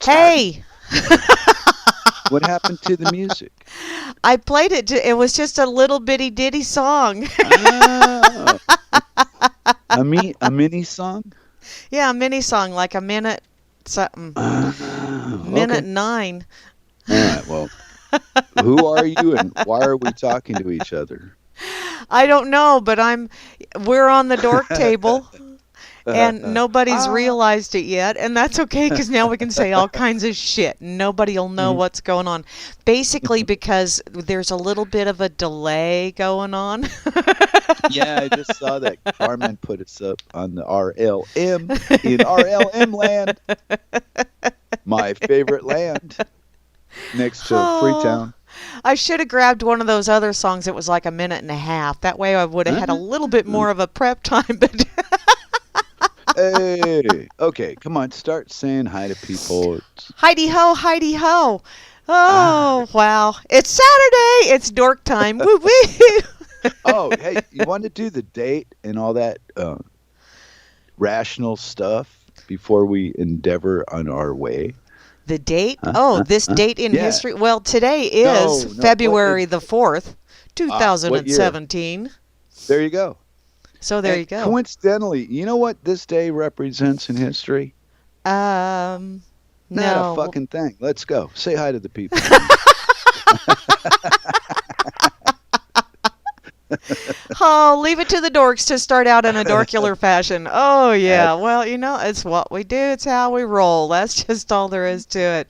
Hey, What happened to the music? I played it. It was just a little bitty ditty song. Oh, a mini song? Yeah, a mini song, like a minute something. Minute Okay. 9. All right. Well, who are you and why are we talking to each other? I don't know, but we're on the dork table and nobody's Ah. realized it yet, and that's okay because now we can say all kinds of shit. Nobody'll know Mhm. what's going on. Basically because there's a little bit of a delay going on. Yeah, I just saw that Carmen put us up on the RLM in RLM land, my favorite land, next to Oh, Freetown. I should have grabbed one of those other songs. It was like a minute and a half. That way I would have had a Ah. little bit more of a prep time. But Hey, okay, come on, start saying hi to people. Heidi ho, Heidi ho. Ah, Oh, wow. It's Saturday. It's dork time. Woo woo. oh, hey, you want to do the date and all that rational stuff before we endeavor on our way? The date? Huh? Oh, Huh? this Huh? date in Yeah. history. Well, today No, is no. What February is? the 4th, What year? 2017. There you go. So there And you go. coincidentally, you know what this day represents in history? Um, Not a no. fucking thing. Let's go. Say hi to the people, man. Oh, leave it to the dorks to start out in a dorkular fashion. Oh, That, yeah. Well, it's what we do. It's how we roll. That's just all there is to it.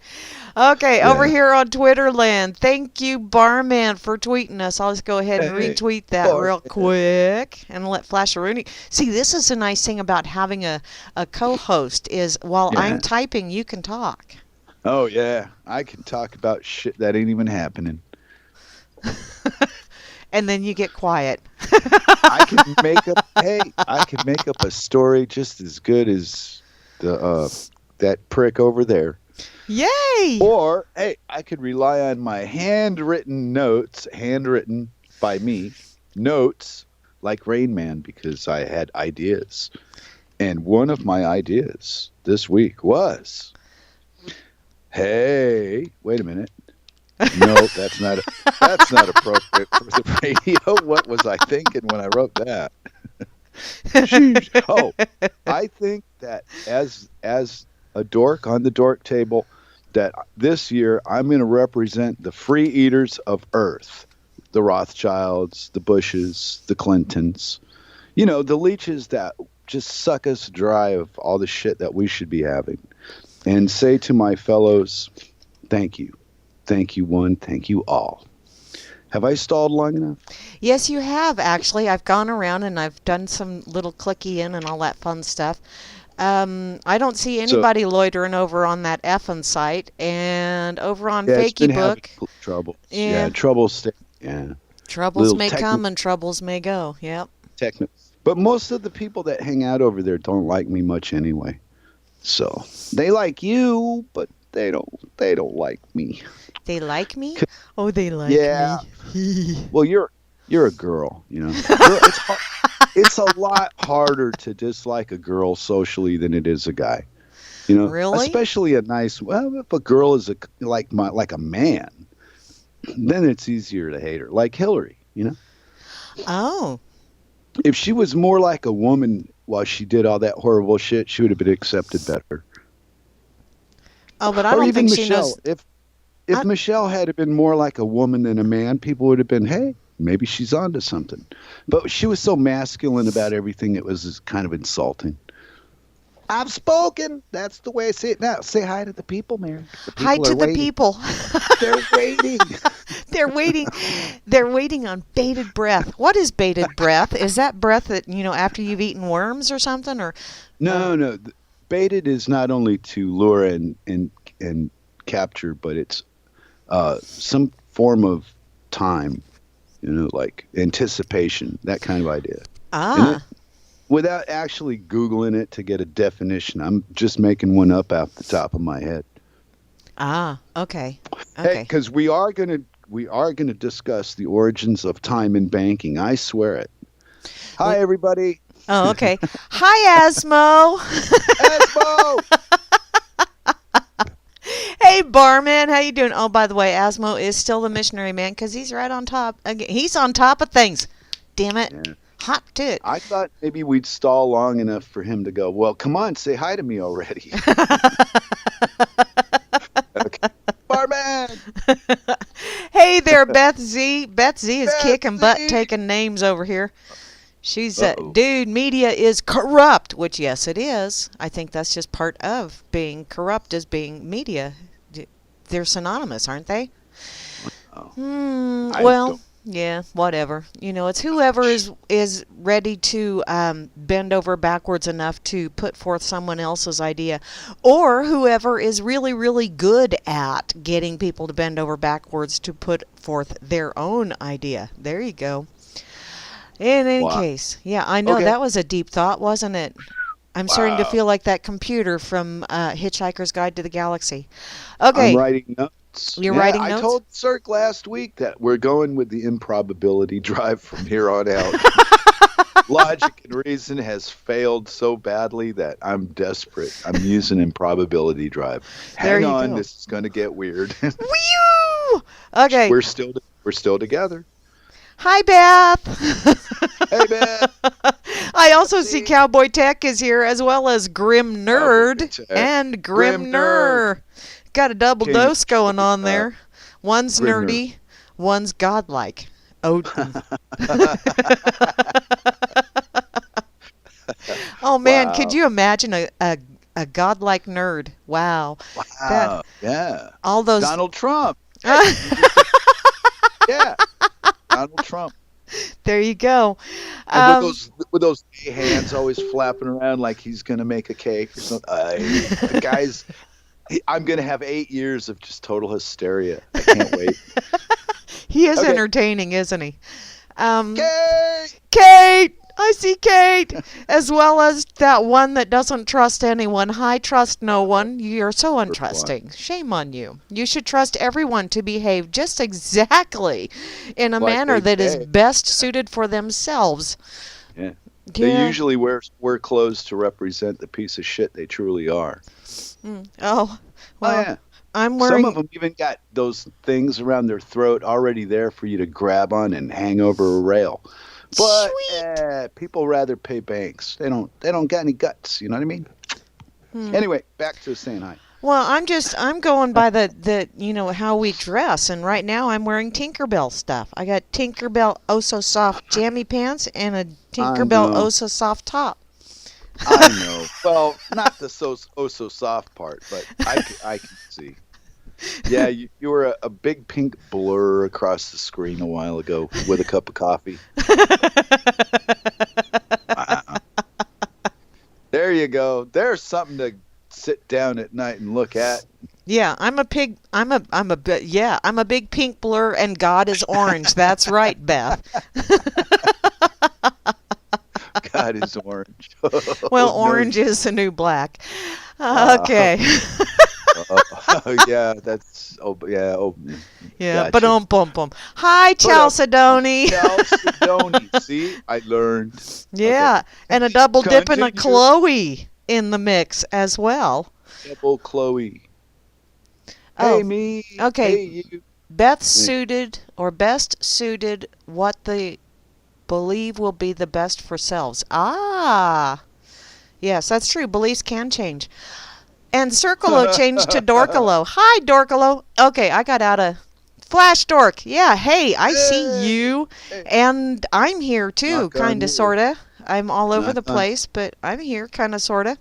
Okay, over yeah. here on Twitter land, thank you, Barman, for tweeting us. I'll just go ahead and Hey, retweet that bar. real quick and let Flasheroonie. See, this is a nice thing about having a co-host is while I'm Yeah. typing, you can talk. Oh yeah. I can talk about shit that ain't even happening. And then you get quiet. I can make up. Hey, I can make up a story just as good as the that prick over there. Yay! Or hey, I could rely on my handwritten notes, handwritten by me, notes like Rain Man because I had ideas. And one of my ideas this week was, hey, wait a minute. No, that's not appropriate for the radio. What was I thinking when I wrote that? Sheesh. Oh, I think that as a dork on the dork table, that this year I'm going to represent the free eaters of Earth, the Rothschilds, the Bushes, the Clintons, the leeches that just suck us dry of all the shit that we should be having, and say to my fellows, thank you. Thank you, one. Thank you, all. Have I stalled long enough? Yes, you have, actually. I've gone around and I've done some little clicky in and all that fun stuff. I don't see So, anybody loitering over on that effing site. And over on yeah, it's Fakey been having Book, troubles. Yeah, yeah, trouble stay. Yeah, troubles little may come and troubles may go. Yep. technical. But most of the people that hang out over there don't like me much anyway. So they like you, but they don't like me. They like me? Oh, they like Yeah. me. Well, you're a girl, Girl, it's a lot harder to dislike a girl socially than it is a guy. Really? Especially a nice. Well, if a girl is like a man, then it's easier to hate her. Like Hillary. Oh. If she was more like a woman while she did all that horrible shit, she would have been accepted better. Oh, but I Or don't even think she Michelle. knows. If I, Michelle had been more like a woman than a man, people would have been, hey, maybe she's onto something. But she was so masculine about everything, it was kind of insulting. I've spoken. That's the way I say it now. Say hi to the people, Mary. The Hi people to are the waiting. people. They're waiting. They're waiting. They're waiting on bated breath. What is bated breath? Is that breath that, after you've eaten worms or something? Or No, no. Baited is not only to lure and capture, but it's some form of time, like anticipation, that kind of idea. And ah, without actually Googling it to get a definition, I'm just making one up off the top of my head. okay. Hey, Okay. because we are gonna discuss the origins of time in banking. I swear it. Well, Hi, everybody. oh, okay. Hi, Asmo. Esmo. Hey, barman, how you doing? Oh, by the way, Asmo is still the missionary man because he's right on top. Again, he's on top of things. Damn it. Yeah. Hot tit. I thought maybe we'd stall long enough for him to go, well, come on, say hi to me already. Okay. Barman! Hey there, Beth Z. Beth Z is Beth kicking Z. butt taking names over here. She's, Uh-oh. dude, media is corrupt, which, yes, it is. I think that's just part of being corrupt is being media. They're synonymous, aren't they? Oh. Well, don't- yeah, whatever. You know, it's whoever is ready to bend over backwards enough to put forth someone else's idea, or whoever is really, really good at getting people to bend over backwards to put forth their own idea. There you go. In any Wow. case, yeah, I know Okay. that was a deep thought, wasn't it? I'm starting to Wow. feel like that computer from Hitchhiker's Guide to the Galaxy. Okay, I'm writing notes. You're writing I notes? told Cirque last week that we're going with the improbability drive from here on out. Logic and reason has failed so badly that I'm desperate. I'm using improbability drive. There Hang you on, go. this is going to get weird. Whew! Okay. We're still together. Hi, Beth. Hey, Beth. I also see Cowboy Tech is here, as well as Grim Nerd Tech. and Grim Grim Nerd. Got a double King- dose going on there. One's Grim nerdy, one's godlike. Odin. Oh man, Wow. could you imagine a godlike nerd? Wow. Wow. Yeah. All those Donald Trump. Yeah. Donald Trump. There you go. And with those gay hands always flapping around like he's gonna make a cake or something. The guy's. I'm gonna have 8 years of just total hysteria. I can't wait. He is Okay. entertaining, isn't he? Kate! Kate! I see Kate! As well as that one that doesn't trust anyone. Hi, trust no one. You're so untrusting. Shame on you. You should trust everyone to behave just exactly in a Like manner they that is say. best suited for themselves. Yeah. Yeah. They usually wear clothes to represent the piece of shit they truly are. Oh, well, yeah. I'm wearing... Some of them even got those things around their throat already there for you to grab on and hang over a rail. But people rather pay banks. They don't got any guts. You know what I mean? Anyway, back to saying hi. Well, I'm going by the how we dress, and right now I'm wearing Tinkerbell stuff. I got Tinkerbell Oh So Soft jammy pants and a Tinkerbell know. Oh So Soft top. I know. Well, not the so soft part, but I can see. Yeah, you were a big pink blur across the screen a while ago with a cup of coffee. There you go. There's something to sit down at night and look at. Yeah, I'm a big pink blur, and God is orange. That's right, Beth. God is orange. Well, No. orange is the new black. Okay. Yeah, that's Yeah, gotcha. bum. Hi, Chalcedony. Chalcedony. See, I learned. Yeah, Okay. and a double dip and a Continue. Chloe in the mix as well. Double Chloe. Oh, Hey me. okay. Hey you. Best suited what they believe will be the best for selves. Ah, yes, that's true. Beliefs can change. And Circolo changed to Dorkalo. Hi, Dorkalo. Okay, I got out of Flash Dork. Yeah, hey, I see you. And I'm here too, Knock on kind of, wood. sort of. I'm all over the Knock on- place, but I'm here, kind of, sort of.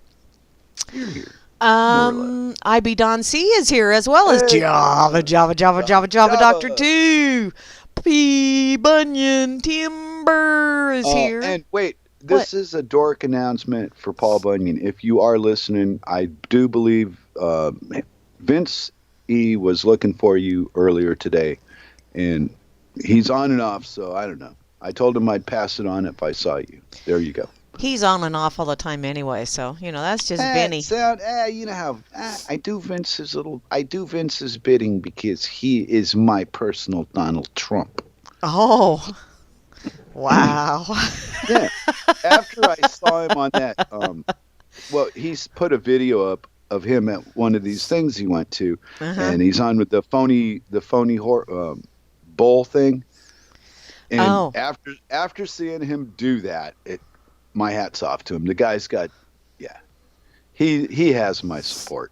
You're here. IB Don C is here, as well as Hey. Java Java. Doctor 2. P. Bunyan Timber is here. And wait, this is a dork announcement for Paul Bunyan. If you are listening, I do believe Vince E. was looking for you earlier today, and he's on and off, so I don't know. I told him I'd pass it on if I saw you. There you go. He's on and off all the time anyway, so, that's just Vinny. You know how I do Vince's bidding because he is my personal Donald Trump. Oh, wow. Yeah. After I saw him on that, he's put a video up of him at one of these things he went to, Uh-huh. and he's on with the phony bowl thing. And Oh, after seeing him do that, my hat's off to him. The guy's got, yeah, he has my support.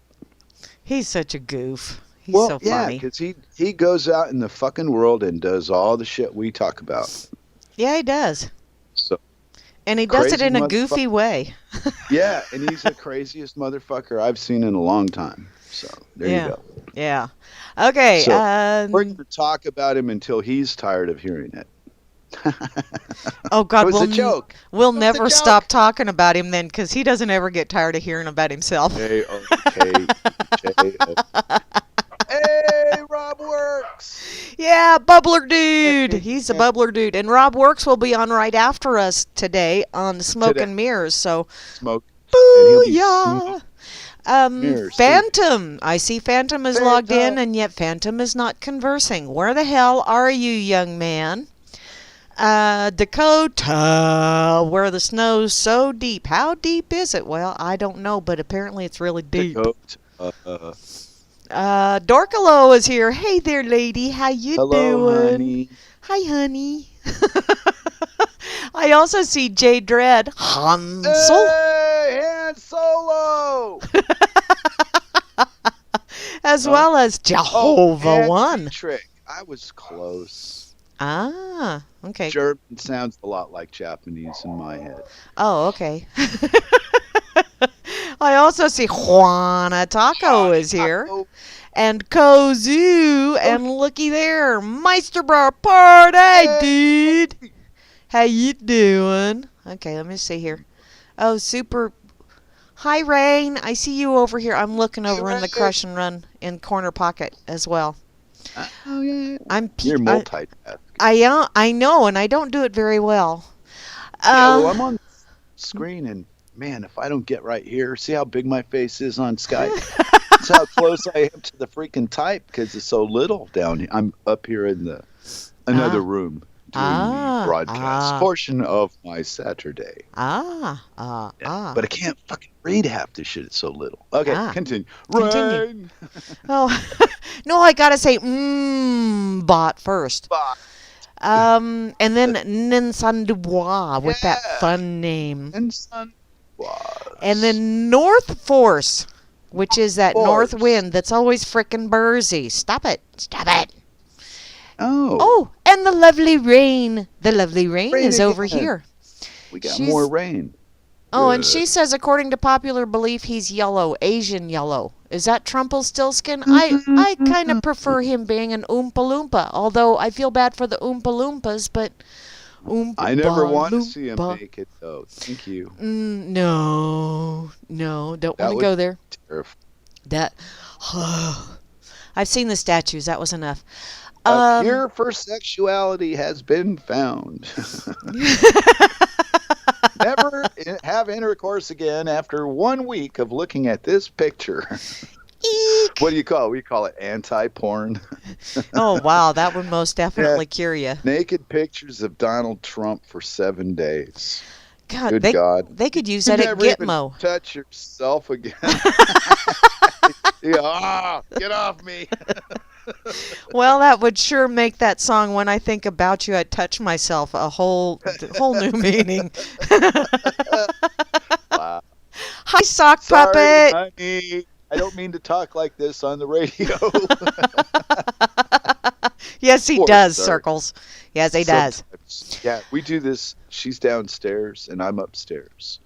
he's such a goof. He's Well, so yeah, funny. because he goes out in the fucking world and does all the shit we talk about. Yeah, he does. So And he does it crazy in a motherfucker. goofy way. Yeah, and he's the craziest motherfucker I've seen in a long time. So there you Yeah. go. Yeah. Okay. So we're going to talk about him until he's tired of hearing it. Oh It God, was a joke. we'll It was a never joke. stop talking about him then, because he doesn't ever get tired of hearing about himself. J-O-K-J-O. Hey, Rob Works. Yeah, bubbler dude. He's a bubbler dude, and Rob Works will be on right after us today on Smoke Today. and Mirrors. So, Smoke. And he'll be booyah. Mirrors. Phantom. I see Phantom is logged in, Phantom. and yet Phantom is not conversing. Where the hell are you, young man? Dakota, where the snow's so deep. How deep is it? Well, I don't know, but apparently it's really deep. Dorkalo is here. Hey there, lady. How you Hello, doing? honey. Hi, honey. I also see J Dread. Hansel. Hey, Han Solo. As well as Jehovah and One. Trick. I was close. Ah, okay. German sounds a lot like Japanese in my head. Oh, okay. I also see Juana Taco is here. Oh, And Kozu, and looky there, Meisterbrow Party, dude. How you doing? Okay, let me see here. Oh, super. Hi, Rain. I see you over here. I'm looking over in the Crush and Run in Corner Pocket as well. oh yeah. I'm You're multitasking. I know, and I don't do it very well. Yeah, well, I'm on the screen, and man, if I don't get right here, see how big my face is on Skype? That's how close I am to the freaking type because it's so little down here. I'm up here in another room doing the broadcast portion of my Saturday. But I can't fucking read half this shit. It's so little. Okay, continue. Continue. Rain. Oh, no, I gotta say, bot first. Bot. And then Ninsandubois with that fun name. And sun was. And then North Force, which is that north wind that's always frickin' bursy. Stop it. Stop it. Oh. Oh, and the lovely Rain. The lovely Rain Rain is over again. here. We got She's- more rain. Oh, and she says, according to popular belief, he's yellow, Asian yellow. Is that Trumpelstiltskin? I kind of prefer him being an Oompa Loompa, although I feel bad for the Oompa Loompas, but Oompa I never want to see him Loompa. make it, though. Thank you. No, don't That want to would go there. be terrifying. That, I've seen the statues. That was enough. A cure for sexuality has been found. Never have intercourse again after 1 week of looking at this picture. Eek. What do you call it? We call it anti-porn. Oh, wow, that would most definitely cure you. Naked pictures of Donald Trump for 7 days. God, Good they, God. they could use You that at never even Gitmo. touch yourself again. Get off me. Well, that would sure make that song "When I Think About You, I Touch Myself" a whole new meaning. Wow. Hi, sock Sorry, puppet. honey. I don't mean to talk like this on the radio. Yes, he Poor does, sir. Circles. Yes, he does. Sometimes. Yeah, we do this. She's downstairs and I'm upstairs.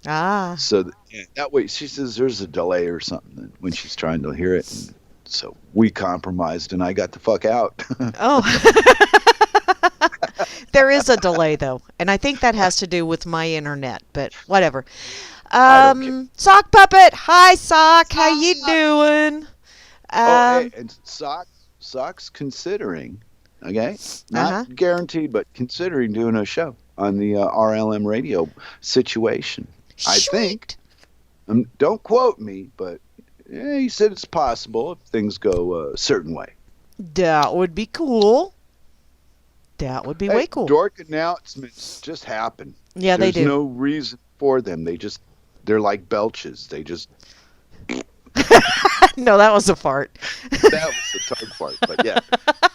Ah. So that way, she says there's a delay or something when she's trying to hear it. And so we compromised and I got the fuck out. Oh. There is a delay, though. And I think that has to do with my internet, but whatever. I don't care. Sock puppet. Hi, Sock. How you doing? Hey, and Sock's considering, okay? Not guaranteed, but considering doing a show on the RLM radio situation. I think. Don't quote me, but he said it's possible if things go a certain way. That would be cool. That would be way cool. Dork announcements just happen. Yeah, they do. There's no reason for them. They're like belches. They just No, that was a fart. That was the tongue part, but yeah.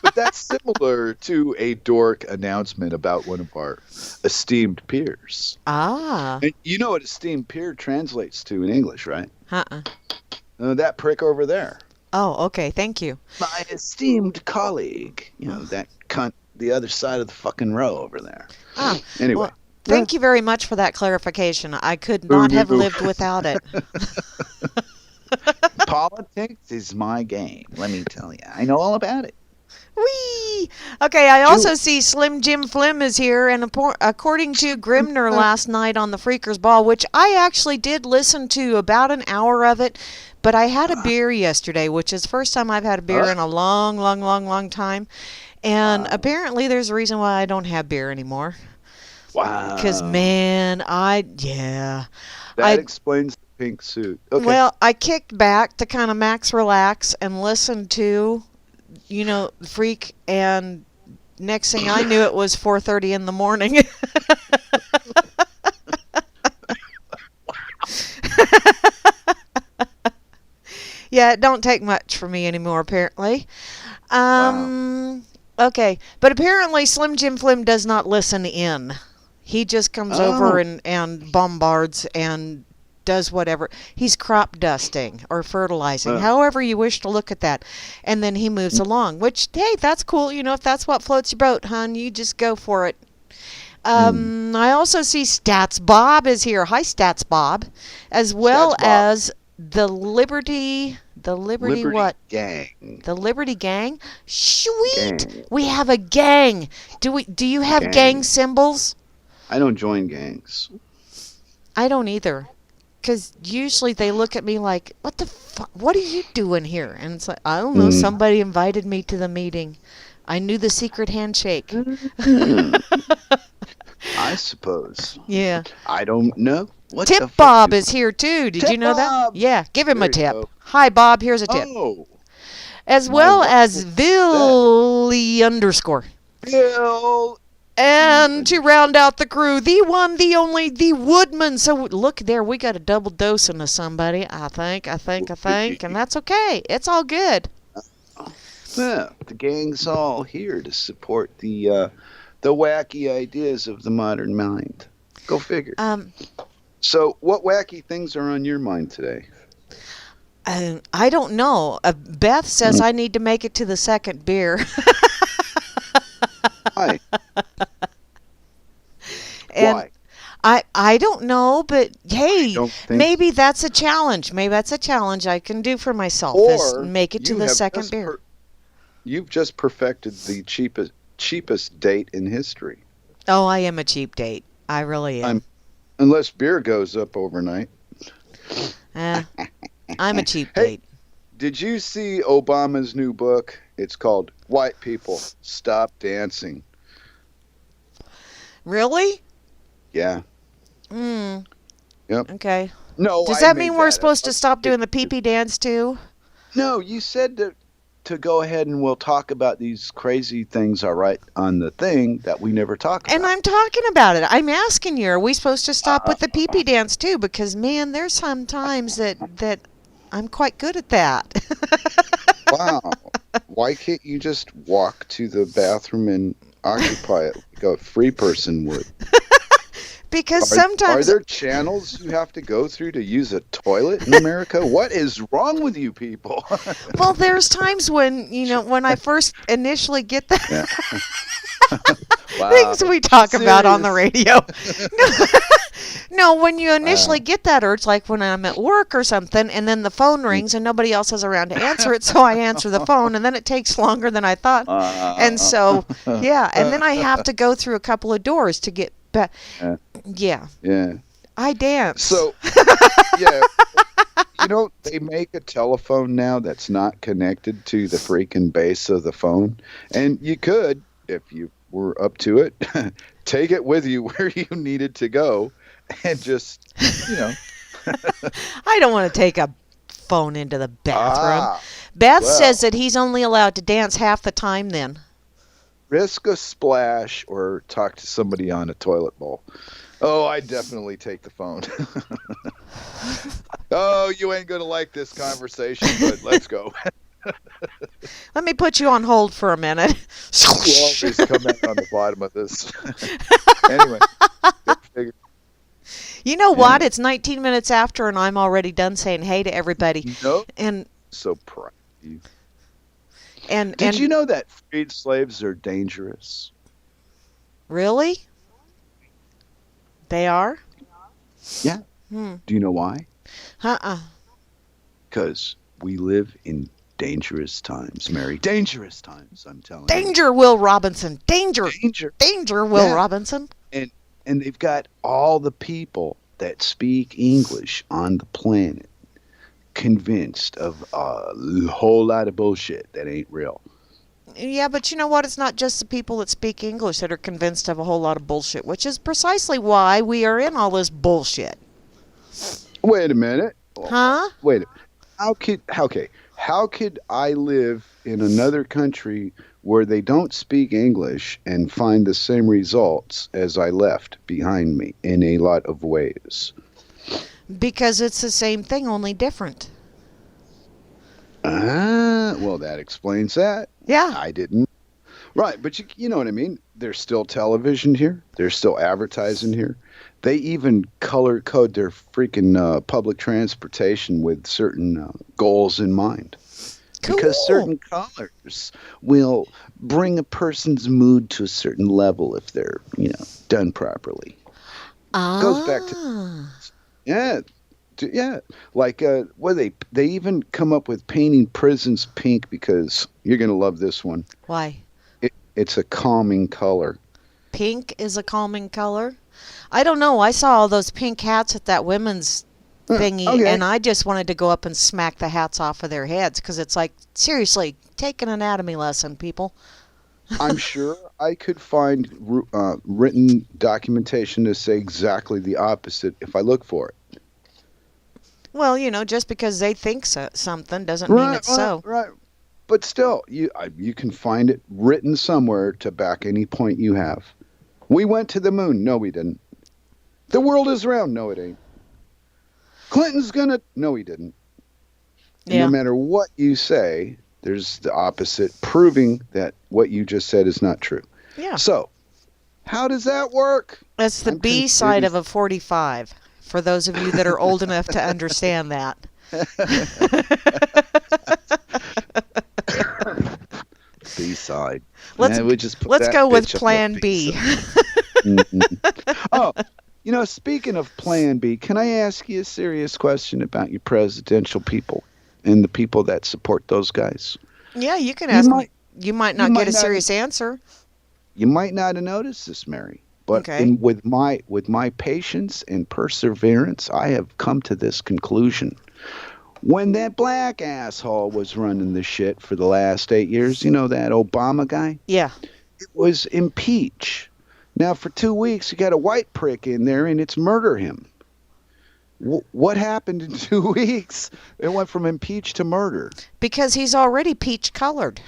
But that's similar to a dork announcement about one of our esteemed peers. Ah. And you know what esteemed peer translates to in English, right? Uh-uh. That prick over there. Oh, okay. Thank you. My esteemed colleague. You know, that cunt the other side of the fucking row over there. Ah. Anyway. Well, thank you very much for that clarification. I could not have lived without it. Politics is my game, let me tell you. I know all about it. Whee! Okay, I also see Slim Jim Flim is here, and according to Grimner last night on the Freakers Ball, which I actually did listen to about an hour of it, but I had a beer yesterday, which is the first time I've had a beer in a long, long, long, long time. And apparently there's a reason why I don't have beer anymore. Wow. Because, man, That explains the pink suit. Okay. Well, I kicked back to kind of max relax and listen to, Freak, and next thing I knew, it was 4:30 in the morning. Yeah, it don't take much for me anymore, apparently. Wow. Okay, but apparently Slim Jim Flim does not listen in. He just comes over and bombards and does whatever. He's crop dusting or fertilizing, however you wish to look at that. And then he moves along, which, hey, that's cool. If that's what floats your boat, hon, you just go for it. I also see Stats Bob is here. Hi, Stats Bob. As well as the Liberty what? Gang. The Liberty Gang? Sweet! Gang. We have a gang. Do you have gang symbols? I don't join gangs. I don't either. Because usually they look at me like, what the fuck? What are you doing here? And it's like, I don't know. Somebody invited me to the meeting. I knew the secret handshake. I suppose. Yeah. I don't know. What Tip Bob is here too. Did you know that? Yeah. Give him a tip. Go. Hi, Bob. Here's a tip. Oh. As well as Billy _ Bill. And to round out the crew, the one, the only, the Woodman. So look there, we got a double dosing of somebody, I think, and that's okay. It's all good. Yeah, the gang's all here to support the wacky ideas of the modern mind. Go figure. So what wacky things are on your mind today? I don't know. Beth says I need to make it to the second beer. Why? And why? I don't know, but hey, maybe that's a challenge. Maybe that's a challenge I can do for myself, is make it to the second beer. You've just perfected the cheapest date in history. Oh, I am a cheap date. I really am. Unless beer goes up overnight. I'm a cheap date. Did you see Obama's new book? It's called White People Stop Dancing. Really? Yeah. Yep. Okay. No. Does that mean we're supposed to stop doing the pee-pee dance too? No, you said to go ahead and we'll talk about these crazy things, all right, on the thing that we never talk about. And I'm talking about it. I'm asking you, are we supposed to stop with the pee-pee dance too? Because, man, there's some times that I'm quite good at that. Wow. Why can't you just walk to the bathroom and occupy it like a free person would? Because sometimes... Are there channels you have to go through to use a toilet in America? What is wrong with you people? Well, there's times when, when I first initially get that... Yeah. Wow. Things we talk about on the radio. No, when you initially get that urge, like when I'm at work or something, and then the phone rings and nobody else is around to answer it, so I answer the phone, and then it takes longer than I thought. And so, yeah, and then I have to go through a couple of doors to get back. Yeah. I dance. So, yeah. They make a telephone now that's not connected to the freaking base of the phone. And you could, if you were up to it, take it with you where you needed to go and just, I don't want to take a phone into the bathroom. Beth says that he's only allowed to dance half the time then. Risk a splash or talk to somebody on a toilet bowl. Oh, I definitely take the phone. Oh, you ain't going to like this conversation, but let's go. Let me put you on hold for a minute. You always come out on the bottom of this. Anyway, go figure. You know what? Anyway. It's 19 minutes after, and I'm already done saying hey to everybody. Nope. And So proud of you. and Did and you know that freed slaves are dangerous? really, they are? Yeah. Hmm. Do you know why? Uh-uh. Because we live in dangerous times, Mary. Dangerous times, I'm telling you. Danger, Will Robinson. Danger. Danger. Danger, Will Yeah. Robinson. And they've got all the people that speak English on the planet convinced of a whole lot of bullshit that ain't real. Yeah, but you know what? It's not just the people that speak English that are convinced of a whole lot of bullshit, which is precisely why we are in all this bullshit. Wait a minute. Huh? Wait. How could I live in another country where they don't speak English and find the same results as I left behind me in a lot of ways? Because it's the same thing, only different. Well, that explains that. Yeah. I didn't. Right, but you know what I mean? There's still television here. There's still advertising here. They even color code their freaking public transportation with certain goals in mind. Cool. Because certain colors will bring a person's mood to a certain level if they're, done properly. Goes back to yeah, like they even come up with painting prisons pink because you're gonna love this one. Why? It's a calming color. Pink is a calming color? I don't know. I saw all those pink hats at that women's thingy, Okay. and I just wanted to go up and smack the hats off of their heads because it's like, seriously, take an anatomy lesson, people. I'm sure I could find written documentation to say exactly the opposite if I look for it. Well, just because they think something doesn't mean it's so. Right. But still, you can find it written somewhere to back any point you have. We went to the moon. No, we didn't. The world is round. No, it ain't. Clinton's gonna. No, he didn't. Yeah. No matter what you say, there's the opposite, proving that what you just said is not true. Yeah. So, how does that work? That's the B side of a 45, for those of you that are old enough to understand that. B side. Let's go with Plan B. Oh, speaking of Plan B, can I ask you a serious question about your presidential people and the people that support those guys? Yeah, you can ask me. You might not get a serious answer. You might not have noticed this, Mary, but Okay. with my patience and perseverance, I have come to this conclusion. When that black asshole was running the shit for the last 8 years, that Obama guy? Yeah. It was impeach. Now, for 2 weeks, you got a white prick in there, and it's murder him. What happened in 2 weeks? It went from impeach to murder. Because he's already peach colored.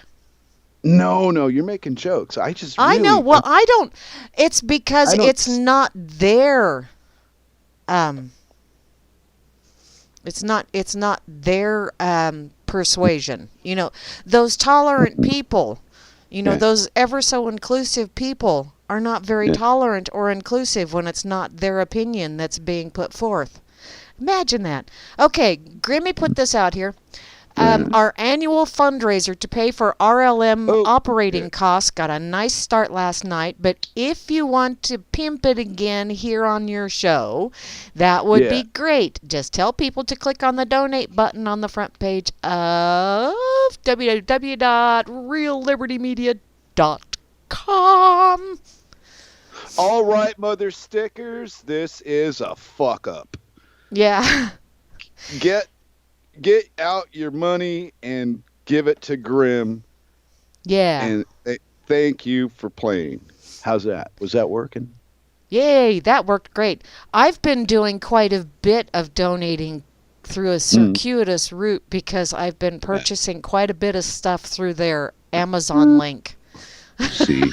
No, you're making jokes. I know. Well, I don't. It's because it's not their. It's not their persuasion. Those tolerant people. Those ever so inclusive people are not very tolerant or inclusive when it's not their opinion that's being put forth. Imagine that. Okay, Grimmy put this out here. Our annual fundraiser to pay for RLM operating costs got a nice start last night, but if you want to pimp it again here on your show, that would be great. Just tell people to click on the donate button on the front page of www.reallibertymedia.com. All right, mother stickers, this is a fuck up. Yeah. Get out your money and give it to Grim. Yeah. And thank you for playing. How's that? Was that working? Yay, that worked great. I've been doing quite a bit of donating through a circuitous route because I've been purchasing quite a bit of stuff through their Amazon link. See,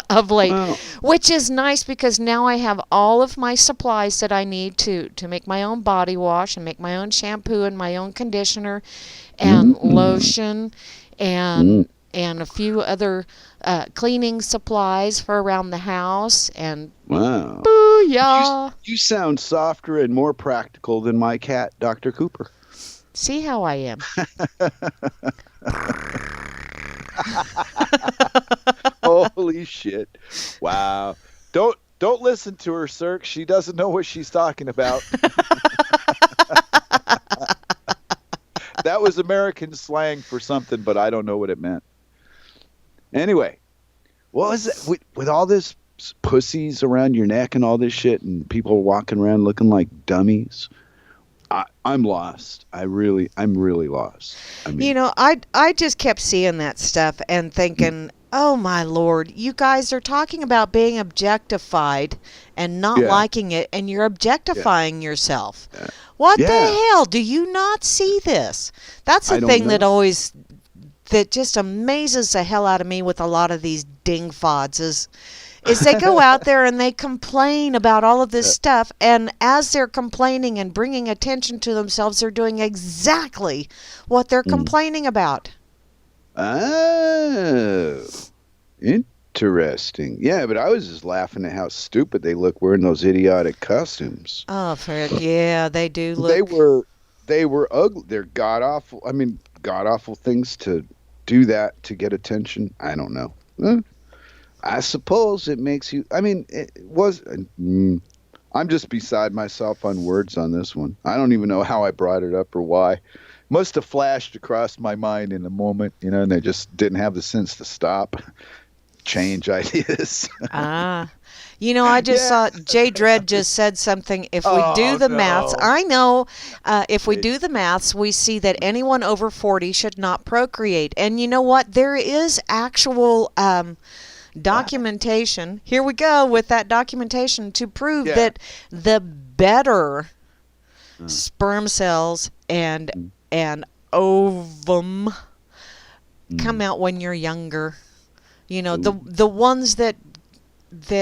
of late, Well, which is nice because now I have all of my supplies that I need to make my own body wash and make my own shampoo and my own conditioner and mm, lotion mm, and a few other cleaning supplies for around the house and wow. You booyah. you sound softer and more practical than my cat, Dr. Cooper. See how I am. Holy shit. Wow. Don't listen to her, Cirque. She doesn't know what she's talking about. That was American slang for something, but I don't know what it meant. Anyway, what was it with all this pussies around your neck and all this shit and people walking around looking like dummies? I'm lost. I'm really lost. I mean, You know, I just kept seeing that stuff and thinking, oh my Lord, you guys are talking about being objectified and not yeah, liking it, and you're yeah, objectifying yourself. What the yeah. hell? Do you not see this? That's the I don't thing know. that just amazes the hell out of me with a lot of these ding fods is they go out there and they complain about all of this stuff, and as they're complaining and bringing attention to themselves, they're doing exactly what they're Mm. complaining about. Oh, interesting. Yeah, but I was just laughing at how stupid they look wearing those idiotic costumes. Oh, frick, yeah, they do They look. were they were ugly. They're god awful. I mean, god awful things to do that to get attention. I don't know. I suppose it makes you. I mean, it was. I'm just beside myself on words on this one. I don't even know how I brought it up or why. Must have flashed across my mind in a moment, and I just didn't have the sense to stop, change ideas. Ah. You know, I just Yeah. saw Jay Dredd just said something. If we do Oh the maths, no. I know, if we It, do the maths, we see that anyone over 40 should not procreate. And you know what? There is actual what? documentation. Here we go with that documentation to prove Yeah. that the better Uh, sperm cells and mm, ovum come mm, out when you're younger. You know, ooh, the ones that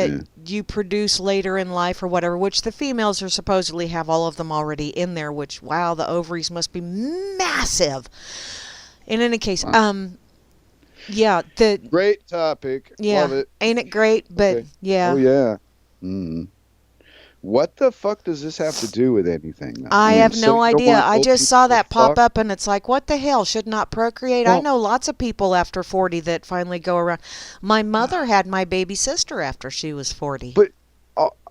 yeah. you produce later in life or whatever, which the females are supposedly have all of them already in there, which wow, the ovaries must be massive. In any case, Wow. yeah, Great topic. yeah, Love it. ain't it great? But Okay. Oh yeah. yeah. Mm. What the fuck does this have to do with anything, though? I I mean, have so no you don't idea. want I old just people saw to that pop fuck? up and it's like, what the hell? Should not procreate. I Well, know lots of people after 40 that finally go around. My mother had my baby sister after she was 40. but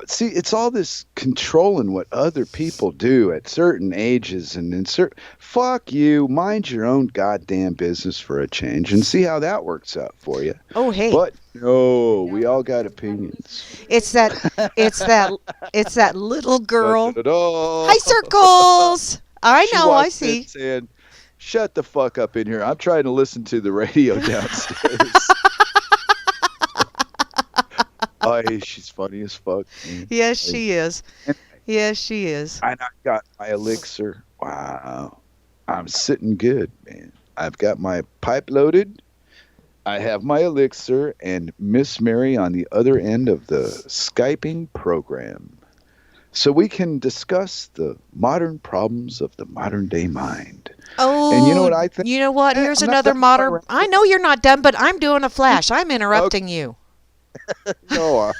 see, it's all this controlling what other people do at certain ages and in certain. Fuck you. Mind your own goddamn business for a change and see how that works out for you. Oh, hey. But no, we all got opinions. It's that it's that it's that little girl. Da-da-da-da. Hi, circles. I She know, I walked in see. saying, "Shut the fuck up in here. I'm trying to listen to the radio downstairs." Oh, hey, she's funny as fuck. Yes, Hey, she is. and Yes, she is. I got my elixir. Wow. I'm sitting good, man. I've got my pipe loaded. I have my elixir and Miss Mary on the other end of the Skyping program. So we can discuss the modern problems of the modern day mind. And you know Oh, what I think? you know what? Here's I'm not another done with my modern. I know you're not done, but I'm doing a flash. I'm rant. interrupting you. No. Uh,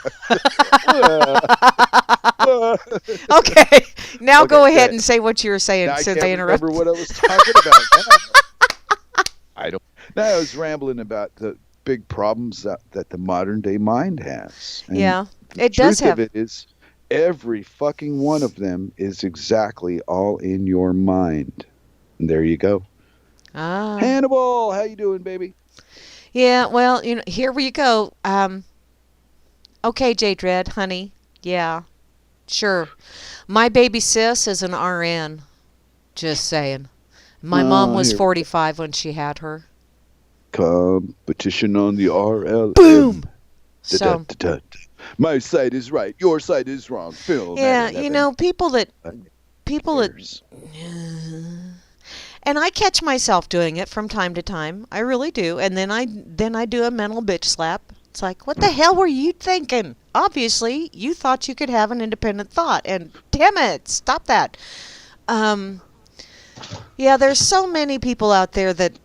Okay, now go okay, ahead good. and say what you were saying Now I since can't I remember interrupted. what I was talking about. I don't. Now I was rambling about the big problems that the modern day mind has. And Yeah, the it does truth of have. it is, every fucking one of them is exactly all in your mind. And there you go. Ah, Hannibal, how you doing, baby? yeah. Well, here we go. Okay, J Dread, honey. Yeah, sure. My baby sis is an RN. Just saying. My mom Oh, was here we go. 45 when she had her. Competition on the RLM. Boom. Da, da, So, da, da, da. My side is right. Your side is wrong. Film at yeah, 11. people that Years. and I catch myself doing it from time to time. I really do. And then I do a mental bitch slap. It's like, what the hell were you thinking? Obviously, you thought you could have an independent thought, and damn it, stop that. Um, yeah, there's so many people out there that,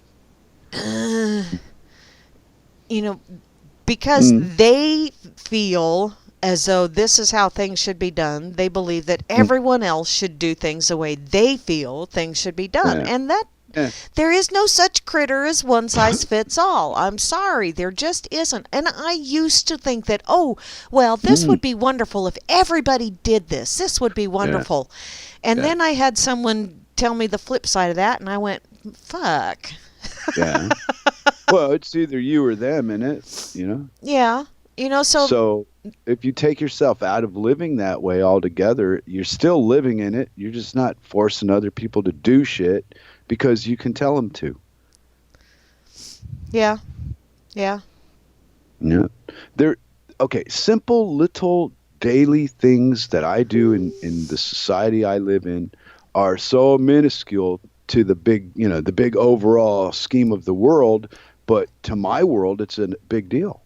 you know, because Mm. they feel as though this is how things should be done, they believe that everyone else should do things the way they feel things should be done. Yeah. And that Yeah. there is no such critter as one size fits all. I'm sorry, there just isn't. And I used to think that, oh, well, this would be wonderful if everybody did this. This would be wonderful. And then I had someone tell me the flip side of that, and I went, fuck. Yeah. Well, it's either you or them, innit? You know? Yeah. You know, So if you take yourself out of living that way altogether, you're still living in it. You're just not forcing other people to do shit because you can tell them to. Yeah. Yeah. Yeah. Okay, simple little daily things that I do in the society I live in are so minuscule to the big overall scheme of the world, but to my world it's a big deal.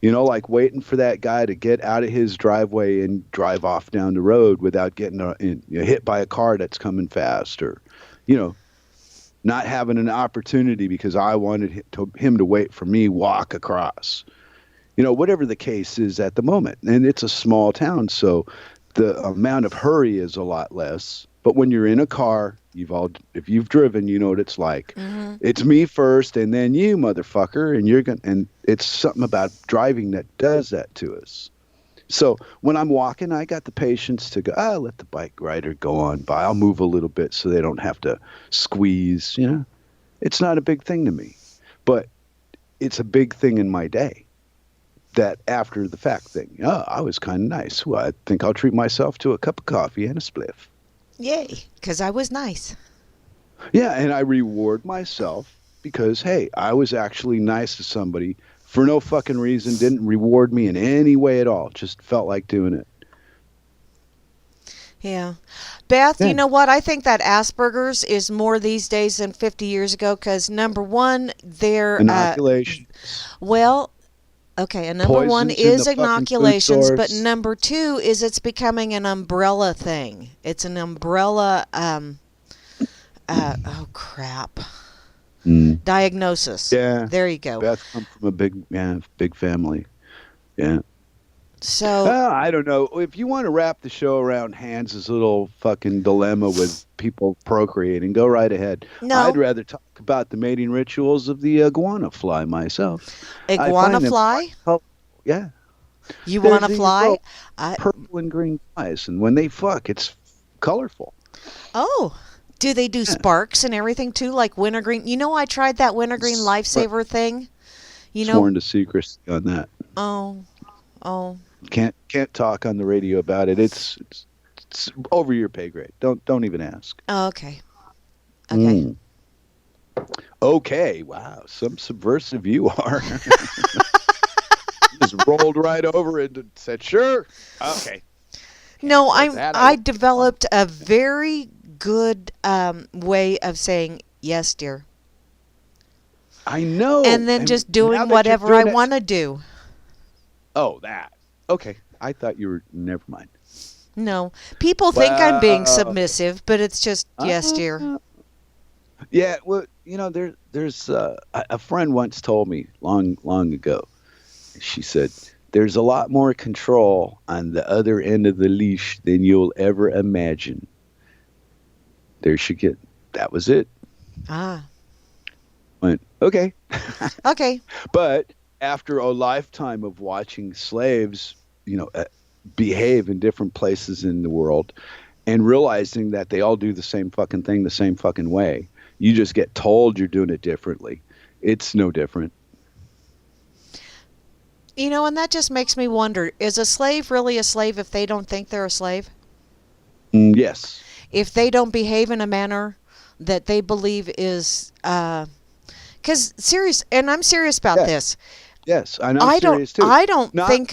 You know, like waiting for that guy to get out of his driveway and drive off down the road without getting hit by a car that's coming fast, or, you know, not having an opportunity because I wanted him to wait for me walk across. You know, whatever the case is at the moment. And it's a small town, so the amount of hurry is a lot less. But when you're in a car, if you've driven, you know what it's like. Mm-hmm. It's me first and then you, motherfucker, and it's something about driving that does that to us. So when I'm walking, I got the patience to go, let the bike rider go on by. I'll move a little bit so they don't have to squeeze, you know. It's not a big thing to me, but it's a big thing in my day. That after the fact thing. Oh, I was kind of nice. Well, I think I'll treat myself to a cup of coffee and a spliff. Yay, because I was nice. Yeah, and I reward myself because, hey, I was actually nice to somebody for no fucking reason, didn't reward me in any way at all. Just felt like doing it. Yeah. Beth, you know what? I think that Asperger's is more these days than 50 years ago because, number one, they're... Inoculation. Okay, and number one Poisons in is the fucking food inoculations, but source. number two is it's becoming an umbrella thing. It's an umbrella, oh crap, diagnosis. Yeah. There you go. Beth come from a big family. Yeah. So I don't know. If you want to wrap the show around Hans's little fucking dilemma with people procreating, go right ahead. No. I'd rather talk about the mating rituals of the iguana fly myself. iguana fly? Yeah. You want to fly? Purple and green flies, and when they fuck, it's colorful. Oh. Do they do sparks and everything too, like wintergreen? You know, I tried that wintergreen lifesaver thing. You know, sworn to secrecy on that. Oh. Can't talk on the radio about it. It's over your pay grade. Don't even ask. Oh, okay. Okay. Okay. Wow. Some subversive you are. Just rolled right over it and said, "Sure, okay." No, I developed a very good way of saying yes, dear. I know. And then just doing whatever I want to do. Oh, that. Okay. I thought you were. Never mind. No. People think I'm being submissive, but it's just, yes, dear. Yeah, well, you know, there's a friend once told me long ago. She said, there's a lot more control on the other end of the leash than you'll ever imagine. There she get. That was it. Went, okay. Okay. But after a lifetime of watching slaves, you know, behave in different places in the world and realizing that they all do the same fucking thing the same fucking way, you just get told you're doing it differently. It's no different. You know, and that just makes me wonder, is a slave really a slave if they don't think they're a slave? Yes. If they don't behave in a manner that they believe is... Because I'm serious about this. Yes, I'm serious too. I don't not think...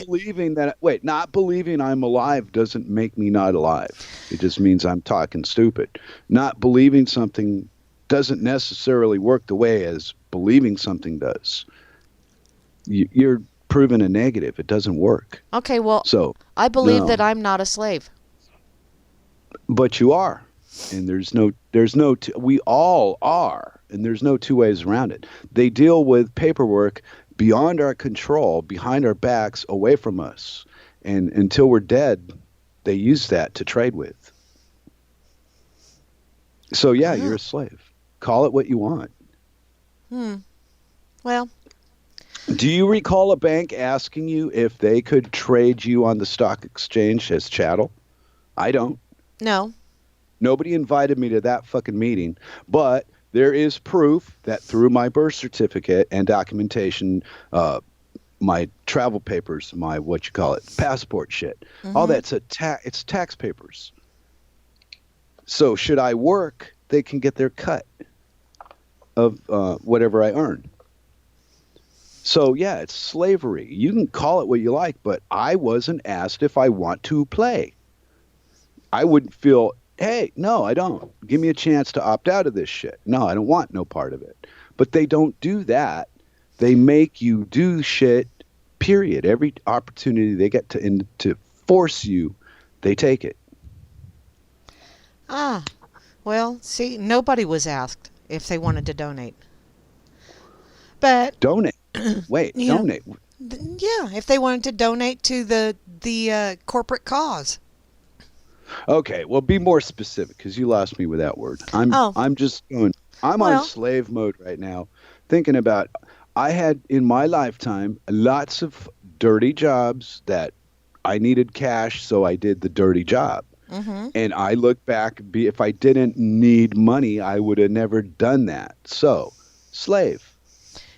Not believing I'm alive doesn't make me not alive. It just means I'm talking stupid. Not believing something doesn't necessarily work the way as believing something does. You're proven a negative. It doesn't work. Okay, well, So, I believe no. that I'm not a slave. But you are. And we all are. And there's no two ways around it. They deal with paperwork beyond our control, behind our backs, away from us. And until we're dead, they use that to trade with. So, yeah, you're a slave. Call it what you want. Well, do you recall a bank asking you if they could trade you on the stock exchange as chattel? I don't. no. Nobody invited me to that fucking meeting, but there is proof that through my birth certificate and documentation, my travel papers, my passport shit, all that's it's tax papers. So should I work, they can get their cut of whatever I earn. So yeah, it's slavery. You can call it what you like, but I wasn't asked if I want to play. I wouldn't feel, hey, no, I don't. Give me a chance to opt out of this shit. No, I don't want no part of it. But they don't do that. They make you do shit, period. Every opportunity they get to force you, they take it. Well, see, nobody was asked if they wanted to donate. But Donate. Wait, donate. Yeah, if they wanted to donate to the corporate cause. Okay, well, be more specific because you lost me with that word. I'm on slave mode right now, thinking about. I had in my lifetime lots of dirty jobs that I needed cash, so I did the dirty job. And I look back, if I didn't need money, I would have never done that. So, slave.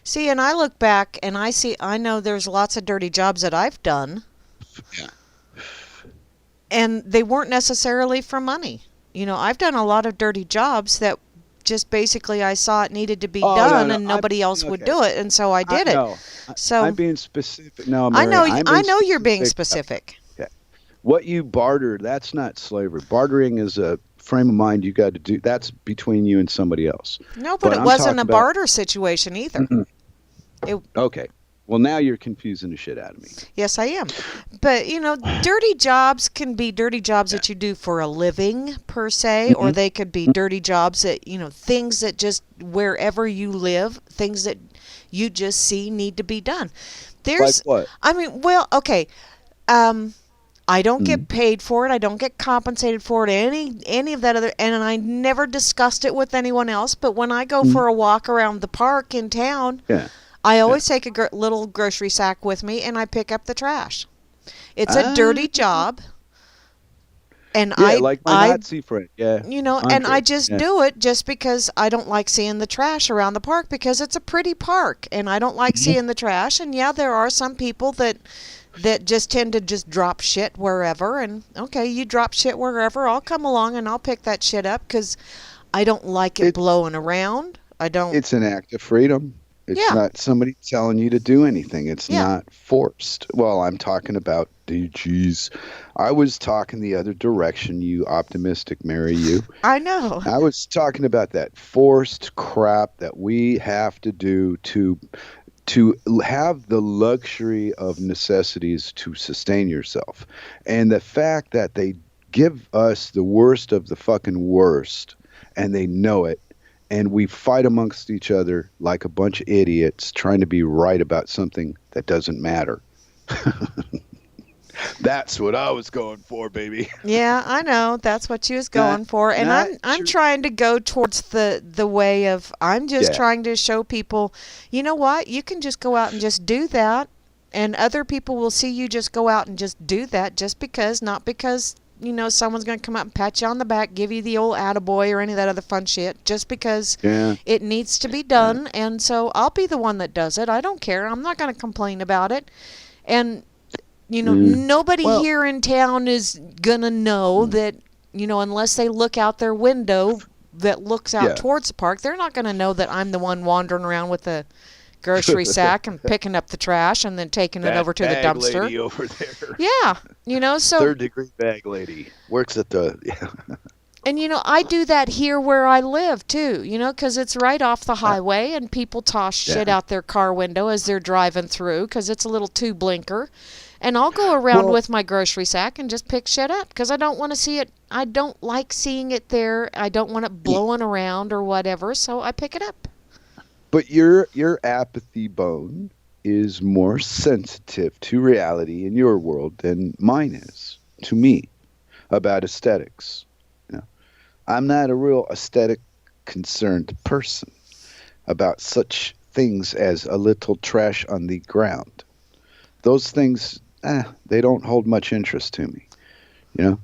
See, and I look back and I know there's lots of dirty jobs that I've done. Yeah. And they weren't necessarily for money. I've done a lot of dirty jobs that just basically I saw it needed to be done and nobody else would do it, and so I did it. No, so I'm being specific. No, Mary, I know you're being specific. Okay. What you barter, that's not slavery. Bartering is a frame of mind you got to do. That's between you and somebody else. No, but it wasn't a barter situation either. Okay. Well, now you're confusing the shit out of me. Yes, I am. But, dirty jobs can be dirty jobs that you do for a living, per se, or they could be dirty jobs that, things that just wherever you live, things that you just see need to be done. Like what? I mean, well, okay. I don't get paid for it. I don't get compensated for it. Any of that other, and I never discussed it with anyone else. But when I go for a walk around the park in town, I always take a little grocery sack with me, and I pick up the trash. It's a dirty job, and like my Nazi friend, and I just do it just because I don't like seeing the trash around the park because it's a pretty park, and I don't like seeing the trash. And yeah, there are some people that just tend to just drop shit wherever, and okay, you drop shit wherever, I'll come along and I'll pick that shit up because I don't like it blowing around. I don't. It's an act of freedom. It's not somebody telling you to do anything. It's not forced. Well, I'm talking about, geez. I was talking the other direction, you optimistic Mary, you. I know. I was talking about that forced crap that we have to do to have the luxury of necessities to sustain yourself. And the fact that they give us the worst of the fucking worst, and they know it, and we fight amongst each other like a bunch of idiots trying to be right about something that doesn't matter. That's what I was going for, baby. Yeah, I know. That's what you was going for. And I'm trying to go towards the way of, I'm just trying to show people, you know what? You can just go out and just do that. And other people will see you just go out and just do that just because, not because, someone's going to come up and pat you on the back, give you the old attaboy or any of that other fun shit, just because it needs to be done. And so I'll be the one that does it. I don't care. I'm not going to complain about it. And, nobody here in town is going to know that, unless they look out their window that looks out towards the park, they're not going to know that I'm the one wandering around with a grocery sack and picking up the trash and then taking it over to the dumpster. Lady over there. Yeah, so third degree bag lady works at the. And, I do that here where I live, too, because it's right off the highway and people toss shit Yeah. out their car window as they're driving through because it's a little too blinker. And I'll go around Well, with my grocery sack and just pick shit up because I don't want to see it. I don't like seeing it there. I don't want it y- blowing around or whatever, so I pick it up. but your apathy bone is more sensitive to reality in your world than mine is to me about aesthetics. You know, I'm not a real aesthetic concerned person about such things as a little trash on the ground. Those things, they don't hold much interest to me. You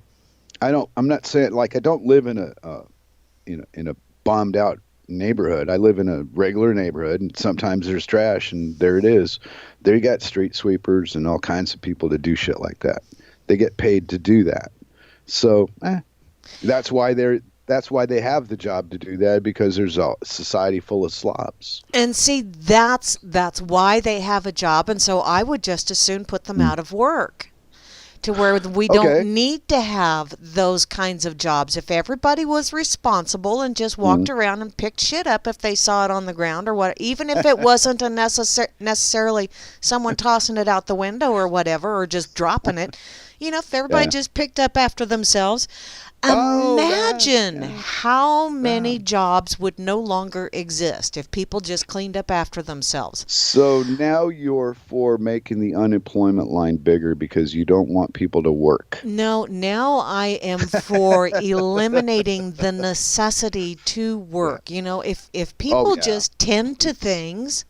know, I'm not saying like I don't live in a bombed out neighborhood. I live in a regular neighborhood, and sometimes there's trash, and there it is. There you got street sweepers and all kinds of people that do shit like that. They get paid to do that. So that's why they have the job to do that, because there's a society full of slobs. And see, that's why they have a job, and so I would just as soon put them Mm. out of work. To where we don't Okay. need to have those kinds of jobs. If everybody was responsible and just Mm. walked around and picked shit up if they saw it on the ground or what, even if it wasn't necessarily someone tossing it out the window or whatever, or just dropping it, if everybody Yeah. just picked up after themselves, Oh, that. imagine Yeah. how many Wow. jobs would no longer exist if people just cleaned up after themselves. So now you're for making the unemployment line bigger because you don't want people to work. No, now I am for eliminating the necessity to work. If Oh people yeah. just tend to things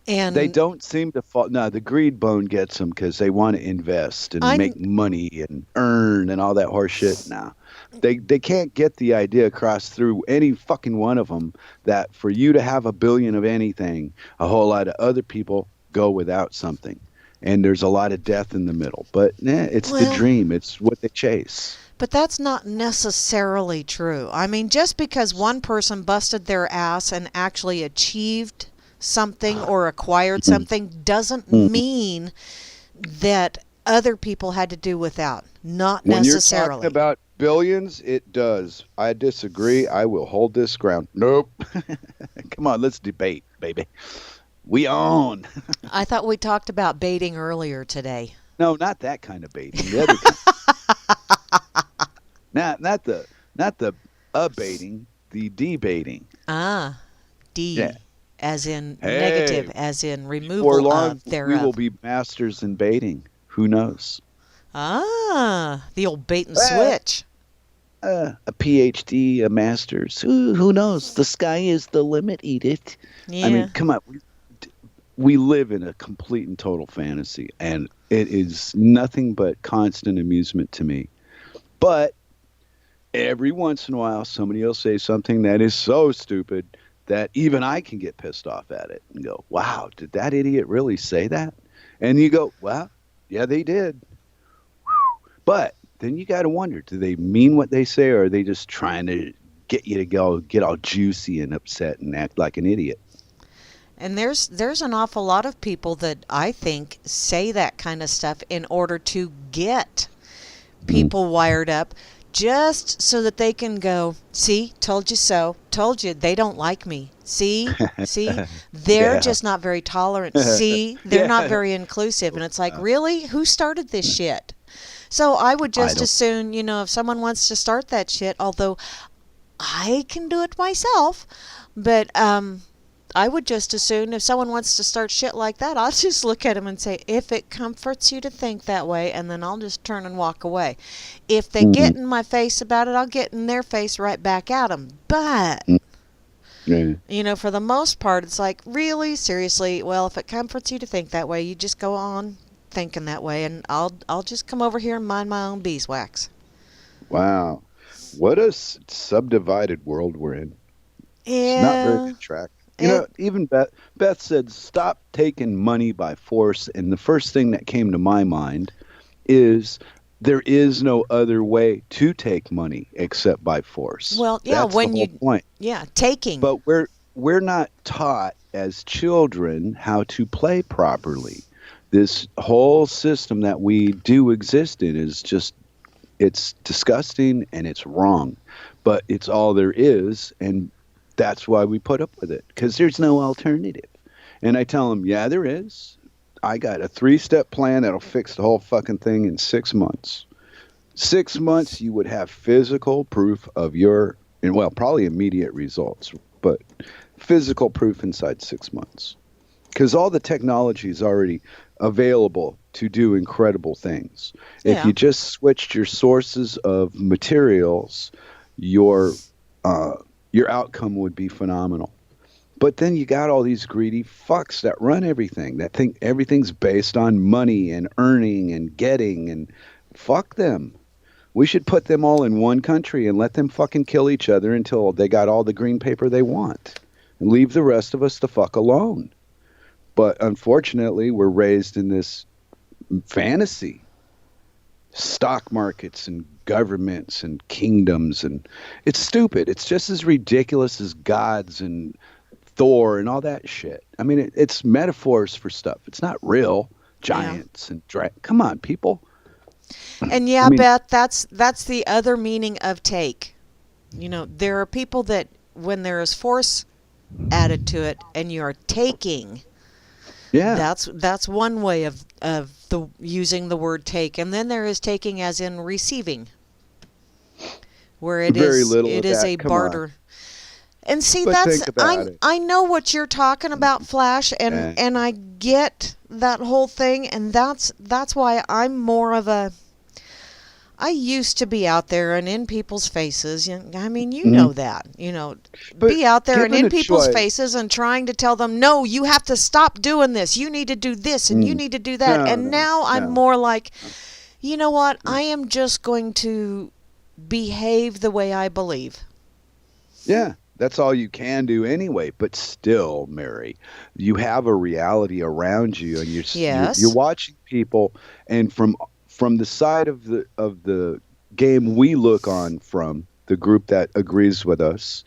They and don't seem to fall. No, the greed bone gets them because they want to invest and I make money and earn and all that horse shit. Now, they can't get the idea across through any fucking one of them that for you to have a billion of anything, a whole lot of other people go without something, and there's a lot of death in the middle. But it's the well, dream. It's what they chase. but that's not necessarily true. I mean, just because one person busted their ass and actually achieved something or acquired Mhm. something doesn't Mhm. mean that other people had to do without. Not When you're talking necessarily. about billions, it does. I disagree. I will hold this ground. Nope. Come on, let's debate, baby. We on. I thought we talked about baiting earlier today. No, not that kind of baiting. The other kind. Not the baiting, the debating. Ah, Yeah. D, as in Hey, negative, as in before removal long of we will thereof. be masters in baiting. Who knows? Ah, the old bait and Eh, switch. a PhD, a master's. Who knows? The sky is the limit, Edith. I mean, Yeah. come on. We live in a complete and total fantasy, and it is nothing but constant amusement to me. But every once in a while, somebody will say something that is so stupid that even I can get pissed off at it and go, wow, did that idiot really say that? And you go, well, yeah, they did. But then you got to wonder, do they mean what they say, or are they just trying to get you to go get all juicy and upset and act like an idiot? And there's an awful lot of people that I think say that kind of stuff in order to get Mm. people wired up just so that they can go, see, told you so, told you they don't like me. See, they're Yeah. just not very tolerant. See, they're not Yeah. very inclusive. And it's like, really? Who started this shit? So I would I just don't. as soon, if someone wants to start that shit, although I can do it myself, but I would just as soon, if someone wants to start shit like that, I'll just look at them and say, if it comforts you to think that way, and then I'll just turn and walk away. If they Mm-hmm. get in my face about it, I'll get in their face right back at them. But, Yeah. for the most part, it's like, really, seriously, well, if it comforts you to think that way, you just go on thinking that way, and I'll just come over here and mind my own beeswax. Wow. What a subdivided world we're in. It's not very Yeah, attractive. it Even Beth said, stop taking money by force. And the first thing that came to my mind is there is no other way to take money except by force. well, yeah, That's the when whole you, point. yeah, taking. But we're not taught as children how to play properly. This whole system that we do exist in is just It's disgusting and it's wrong, but it's all there is, and that's why we put up with it, because there's no alternative. And I tell them, yeah, there is. I got a 3-step plan that'll fix the whole fucking thing in 6 months. 6 months, you would have physical proof of your, and well, probably immediate results, but physical proof inside 6 months. Because all the technology is already available to do incredible things. If Yeah. you just switched your sources of materials, your your outcome would be phenomenal. But then you got all these greedy fucks that run everything, that think everything's based on money and earning and getting, and fuck them. We should put them all in one country and let them fucking kill each other until they got all the green paper they want, and leave the rest of us the fuck alone. But unfortunately, we're raised in this fantasy. Stock markets and governments and kingdoms, and it's stupid. It's just as ridiculous as gods and Thor and all that shit. I mean, it's metaphors for stuff. It's not real giants and come on, people. And yeah, I mean, Beth, that's the other meaning of take. You know, there are people that when there is force added to it and you are taking, yeah, that's one way of the using the word take. And then there is taking as in receiving, where it very is little it of is that. a Come barter. on. And see, But that's think about it. I know what you're talking about, Flash, and I get that whole thing, and that's why I'm more of a. I used to be out there and in people's faces. I mean, you know that. You know, But be out there and given in a people's choice- faces and trying to tell them, no, you have to stop doing this. You need to do this and you need to do that. No, And no, now I'm no. more like, you know what? I am just going to behave the way I believe. Yeah, that's all you can do anyway. But still, Mary, you have a reality around you, and Yes. you're watching people, and from the side of the game we look on from the group that agrees with us,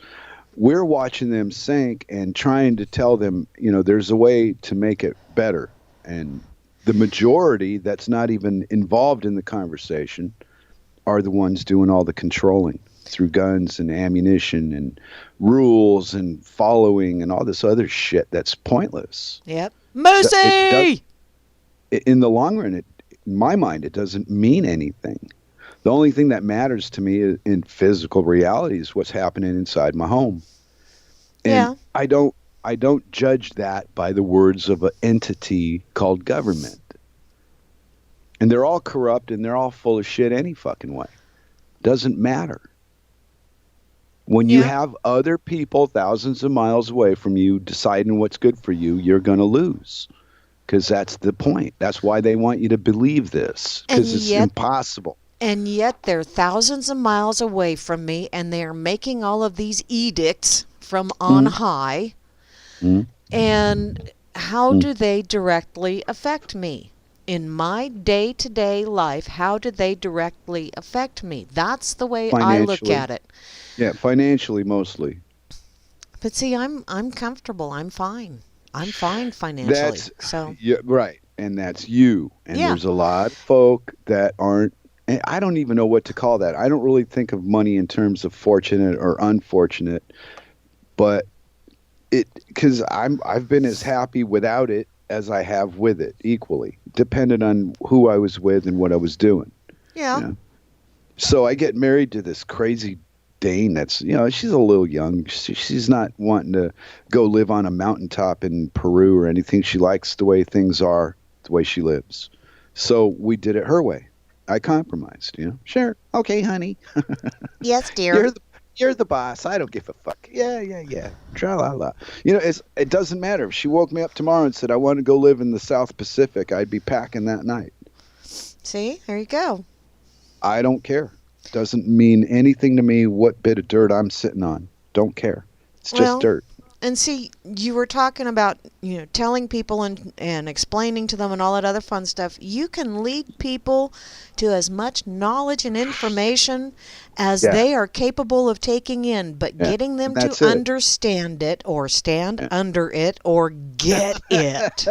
we're watching them sink and trying to tell them, there's a way to make it better. And the majority that's not even involved in the conversation are the ones doing all the controlling through guns and ammunition and rules and following and all this other shit that's pointless. Yep. Mercy! In the long run, in my mind, it doesn't mean anything. The only thing that matters to me in physical reality is what's happening inside my home. And Yeah. I don't judge that by the words of an entity called government. And they're all corrupt and they're all full of shit any fucking way. Doesn't matter. When you have other people thousands of miles away from you deciding what's good for you, you're going to lose. Because that's the point. That's why they want you to believe this. Because it's impossible. And yet they're thousands of miles away from me, and they're making all of these edicts from on high. And how do they directly affect me? In my day-to-day life, how do they directly affect me? That's the way I look at it. Yeah, financially mostly. But see, I'm comfortable. I'm fine. I'm fine financially. Right, and that's you. And there's a lot of folk that aren't. And I don't even know what to call that. I don't really think of money in terms of fortunate or unfortunate, but because I've been as happy without it as I have with it equally, depending on who I was with and what I was doing. Yeah. So I get married to this crazy Dane that's, she's a little young. She's not wanting to go live on a mountaintop in Peru or anything. She likes the way things are, the way she lives. So we did it her way. I compromised, Sure. Okay, honey. Yes, dear. You're the boss. I don't give a fuck. Yeah. Tra-la-la. It doesn't matter. If she woke me up tomorrow and said, I want to go live in the South Pacific, I'd be packing that night. See? There you go. I don't care. Doesn't mean anything to me what bit of dirt I'm sitting on. Don't care. It's just dirt. And see, you were talking about, telling people and explaining to them and all that other fun stuff. You can lead people to as much knowledge and information as they are capable of taking in, but getting them to understand it or stand under it or get it.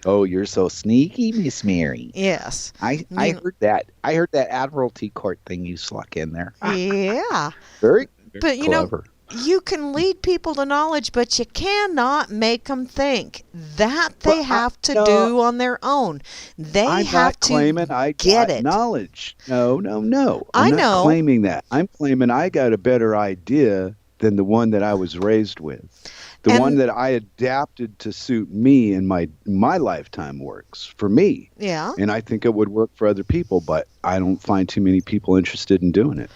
Oh, you're so sneaky, Miss Mary. Yes. I You, heard that. I heard that Admiralty Court thing you sluck in there. yeah. Very But clever. you can lead people to knowledge, but you cannot make them think. That Well, they have to no, do on their own. They I'm have not to claiming I get got it. knowledge. No, no, no. I'm I not know. claiming that. I'm claiming I got a better idea than the one that I was raised with. The one And that I adapted to suit me and my lifetime works for me. yeah, And I think it would work for other people, but I don't find too many people interested in doing it.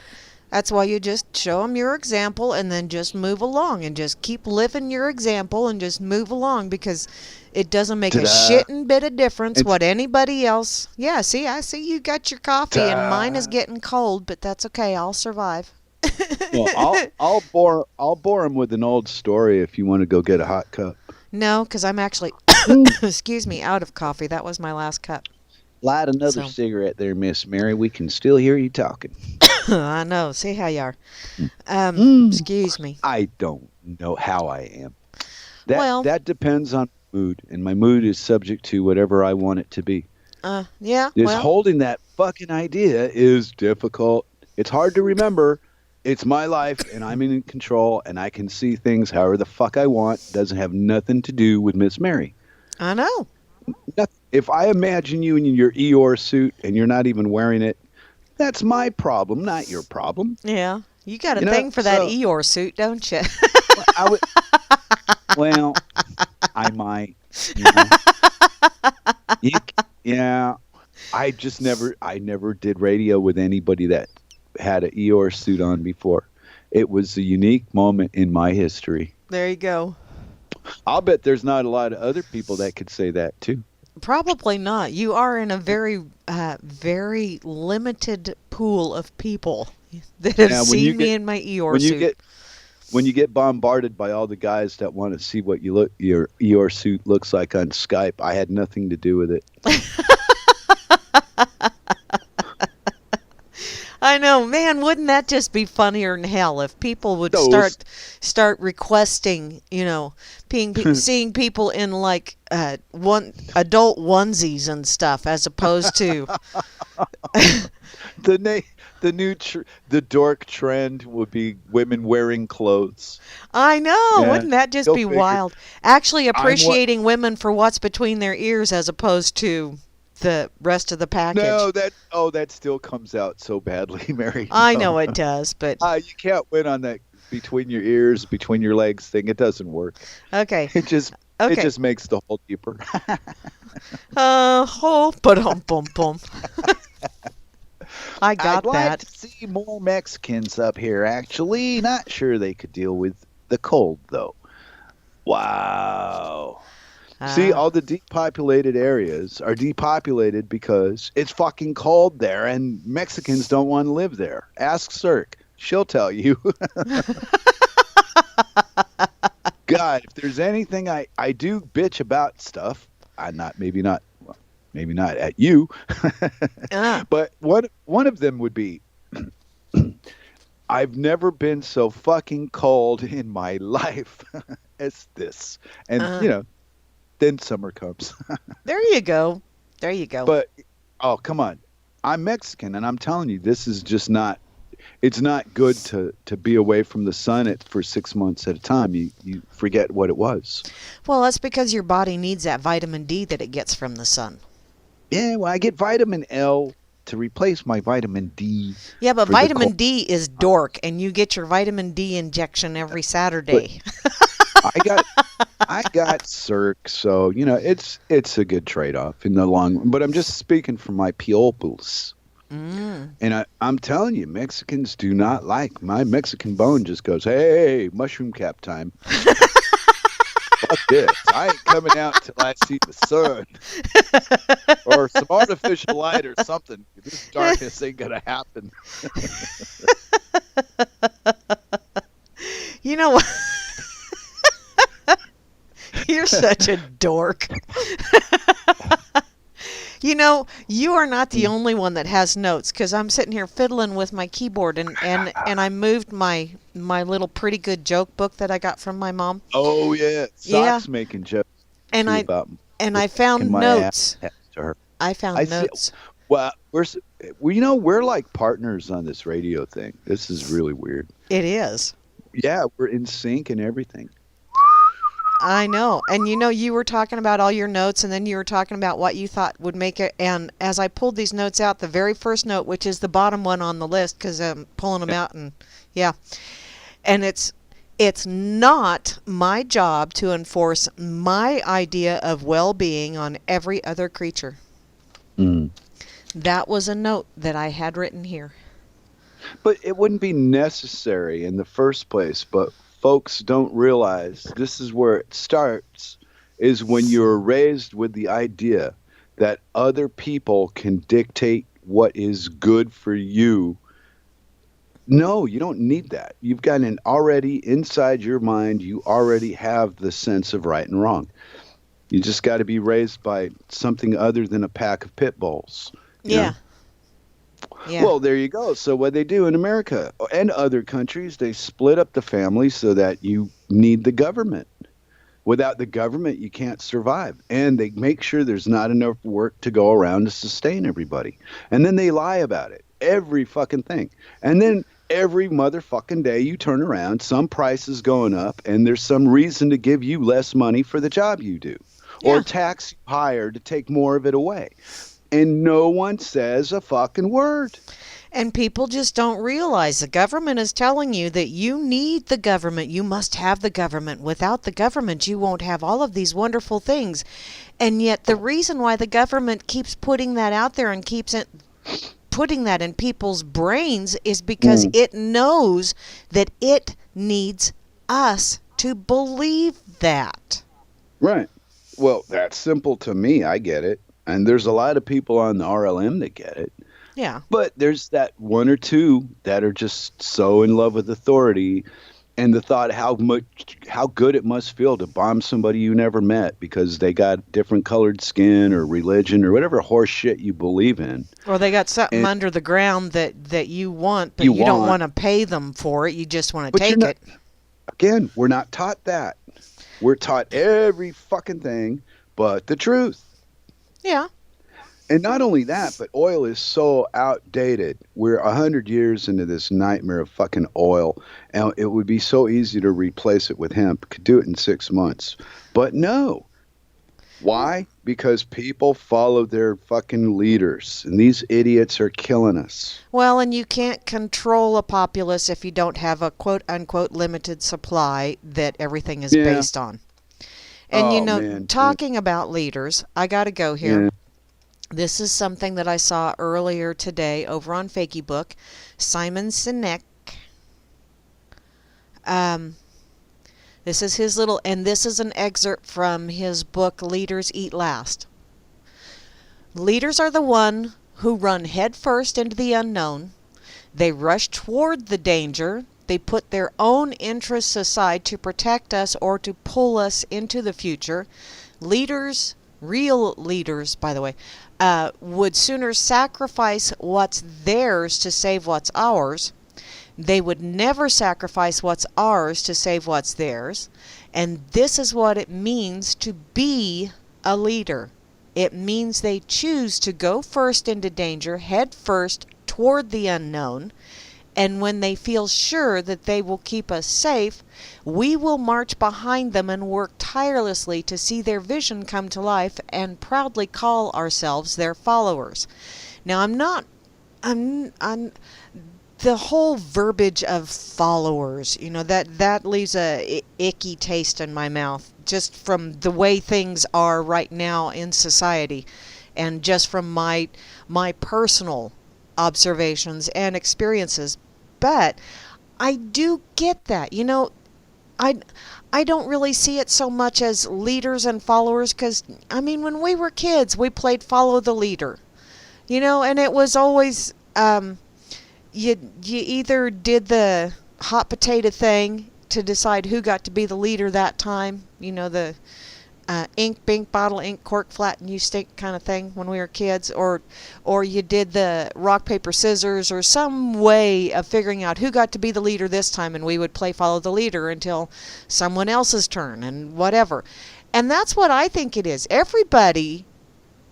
that's why you just show them your example and then just move along and just keep living your example and just move along because it doesn't make a Ta-da. shitting bit of difference It's what anybody else. Yeah, see, I see you got your coffee and mine is ta. getting cold, but that's okay. I'll survive. Well, I'll bore him with an old story if you want to go get a hot cup. No, because I'm actually, excuse me, out of coffee. That was my last cup. Light another So, cigarette there, Miss Mary. We can still hear you talking. I know. See how you are. Mm. Excuse me. I don't know how I am. That Well, that depends on mood, and my mood is subject to whatever I want it to be. yeah, Just well, holding that fucking idea is difficult. It's hard to remember. It's my life, and I'm in control, and I can see things however the fuck I want. Doesn't have nothing to do with Miss Mary. I know. If I imagine you in your Eeyore suit and you're not even wearing it, that's my problem, not your problem. Yeah. You got a You know, thing for that so Eeyore suit, don't you? I would. Well, I might. You know, you, yeah. I never did radio with anybody that had an Eeyore suit on before. It was a unique moment in my history. There you go. I'll bet there's not a lot of other people that could say that too. Probably not. You are in a very, very limited pool of people that have Yeah, seen me in my Eeyore when you suit. get when you get bombarded by all the guys that want to see what your Eeyore suit looks like on Skype, I had nothing to do with it. I know, man. Wouldn't that just be funnier than hell if people would Those start requesting, seeing people in like one adult onesies and stuff, as opposed to the na- the dork trend would be women wearing clothes. I know. Yeah, Wouldn't that just go be figure. wild? Actually I'm what? appreciating women for what's between their ears as opposed to the rest of the package. No, that still comes out so badly, Mary. I No, know it does, but you can't win on that between your ears, between your legs thing. It doesn't work. okay. It Okay. just makes the hole deeper. Bum. I got I'd like that. to see more Mexicans up here, actually. Not sure they could deal with the cold, though. Wow. See, Uh, all the depopulated areas are depopulated because it's fucking cold there, and Mexicans don't want to live there. Ask Cirque. She'll tell you. God, if there's anything I do bitch about stuff, maybe not at you, uh, but one of them would be I've never been so fucking cold in my life as this. And uh, then summer comes. there you go. There you go. But oh, come on. I'm Mexican and I'm telling you this is just not it's not good to be away from the sun for 6 months at a time. You forget what it was. Well, that's because your body needs that vitamin D that it gets from the sun. Yeah, well, I get vitamin L to replace my vitamin D. Yeah, but For the vitamin cold. D is dork, and you get your vitamin D injection every But Saturday. I got Cirque, so it's a good trade-off in the long run. But I'm just speaking from my pupils. Mm. And I'm telling you, Mexicans do not like my Mexican bone. Just goes, hey, mushroom cap time. Fuck this. I ain't coming out till I see the sun or some artificial light or something. This darkness ain't gonna happen. You know what? You're such a dork. You are not the only one that has notes, because I'm sitting here fiddling with my keyboard, and I moved my little pretty good joke book that I got from my mom. Oh yeah, Yeah. socks making jokes. And too I about and I kicking found my ass notes. to her. I I found see. notes. Well, we're like partners on this radio thing. This is really weird. It is. Yeah, we're in sync and everything. I know. And you were talking about all your notes, and then you were talking about what you thought would make it. And as I pulled these notes out, the very first note, which is the bottom one on the list, because I'm pulling them out, and yeah, and it's not my job to enforce my idea of well-being on every other creature. Mm. That was a note that I had written here. But it wouldn't be necessary in the first place. But folks don't realize this is where it starts, is when you're raised with the idea that other people can dictate what is good for you. No, you don't need that. You've got an already inside your mind, you already have the sense of right and wrong. You just got to be raised by something other than a pack of pit bulls. You Yeah. know? Yeah. Well, there you go. So what they do in America and other countries, they split up the family so that you need the government. Without the government, you can't survive. And they make sure there's not enough work to go around to sustain everybody. And then they lie about it. Every fucking thing. And then every motherfucking day you turn around, some price is going up, and there's some reason to give you less money for the job you do. Or Yeah. tax you higher to take more of it away. And no one says a fucking word. And people just don't realize the government is telling you that you need the government. You must have the government. Without the government, you won't have all of these wonderful things. And yet the reason why the government keeps putting that out there and keeps putting that in people's brains is because it knows that it needs us to believe that. Right. Well, that's simple to me. I get it. And there's a lot of people on the RLM that get it. Yeah. But there's that one or two that are just so in love with authority and the thought how good it must feel to bomb somebody you never met because they got different colored skin or religion or whatever horse shit you believe in. Or they got something And under the ground that you want, but you you don't want, want to pay them for it. You just want to but you're take not, it. again, we're not taught that. We're taught every fucking thing but the truth. Yeah. And not only that, but oil is so outdated. We're 100 years into this nightmare of fucking oil, and it would be so easy to replace it with hemp. Could do it in 6 months. But no. Why? Because people follow their fucking leaders, and these idiots are killing us. Well, and you can't control a populace if you don't have a quote-unquote limited supply that everything is based on. And, oh, man. talking about leaders, I got to go here. Yeah. This is something that I saw earlier today over on Fakey Book. Simon Sinek. This is his and this is an excerpt from his book, Leaders Eat Last. Leaders are the one who run headfirst into the unknown. They rush toward the danger. They put their own interests aside to protect us or to pull us into the future. Leaders, real leaders, by the way, would sooner sacrifice what's theirs to save what's ours. They would never sacrifice what's ours to save what's theirs. And this is what it means to be a leader. It means they choose to go first into danger, head first toward the unknown. And when they feel sure that they will keep us safe, we will march behind them and work tirelessly to see their vision come to life and proudly call ourselves their followers. Now, I'm the whole verbiage of followers, that leaves a icky taste in my mouth just from the way things are right now in society and just from my personal observations and experiences. But I do get that. I don't really see it so much as leaders and followers because, when we were kids, we played follow the leader. And it was always, you either did the hot potato thing to decide who got to be the leader that time, ink, bink, bottle, ink, cork, flat, and you stink kind of thing when we were kids, or you did the rock, paper, scissors, or some way of figuring out who got to be the leader this time, and we would play follow the leader until someone else's turn and whatever. And that's what I think it is. Everybody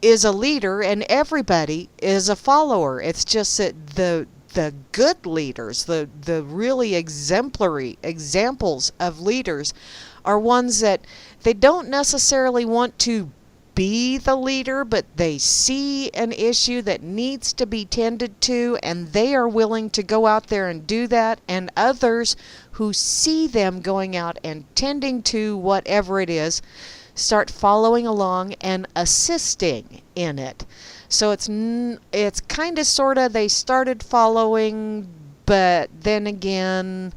is a leader and everybody is a follower. It's just that the good leaders, the really exemplary examples of leaders are ones that they don't necessarily want to be the leader, but they see an issue that needs to be tended to, and they are willing to go out there and do that, and others who see them going out and tending to whatever it is start following along and assisting in it. So it's kind of sort of they started following, but then again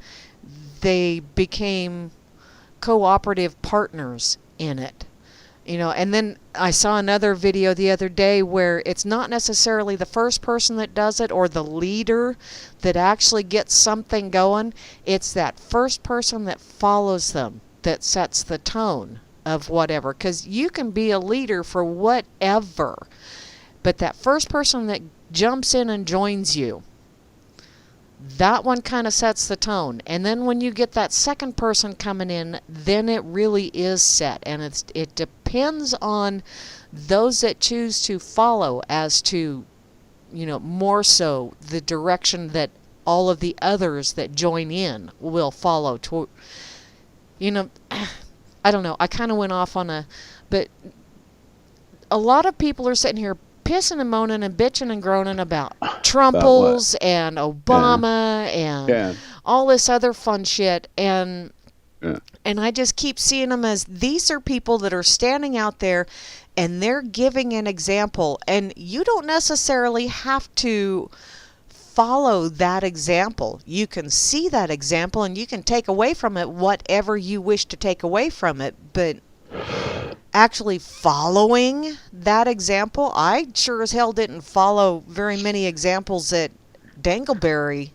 they became cooperative partners in it. And then I saw another video the other day where it's not necessarily the first person that does it or the leader that actually gets something going. It's that first person that follows them that sets the tone of whatever. Because you can be a leader for whatever, but that first person that jumps in and joins you, that one kind of sets the tone. And then when you get that second person coming in, then it really is set. And it depends on those that choose to follow as to, more so the direction that all of the others that join in will follow. I don't know. I kind of went off on but a lot of people are sitting here pissing and moaning and bitching and groaning about Trumples and Obama and all this other fun shit. And I just keep seeing them as these are people that are standing out there and they're giving an example. And you don't necessarily have to follow that example. You can see that example and you can take away from it whatever you wish to take away from it. But actually following that example, I sure as hell didn't follow very many examples that Dangleberry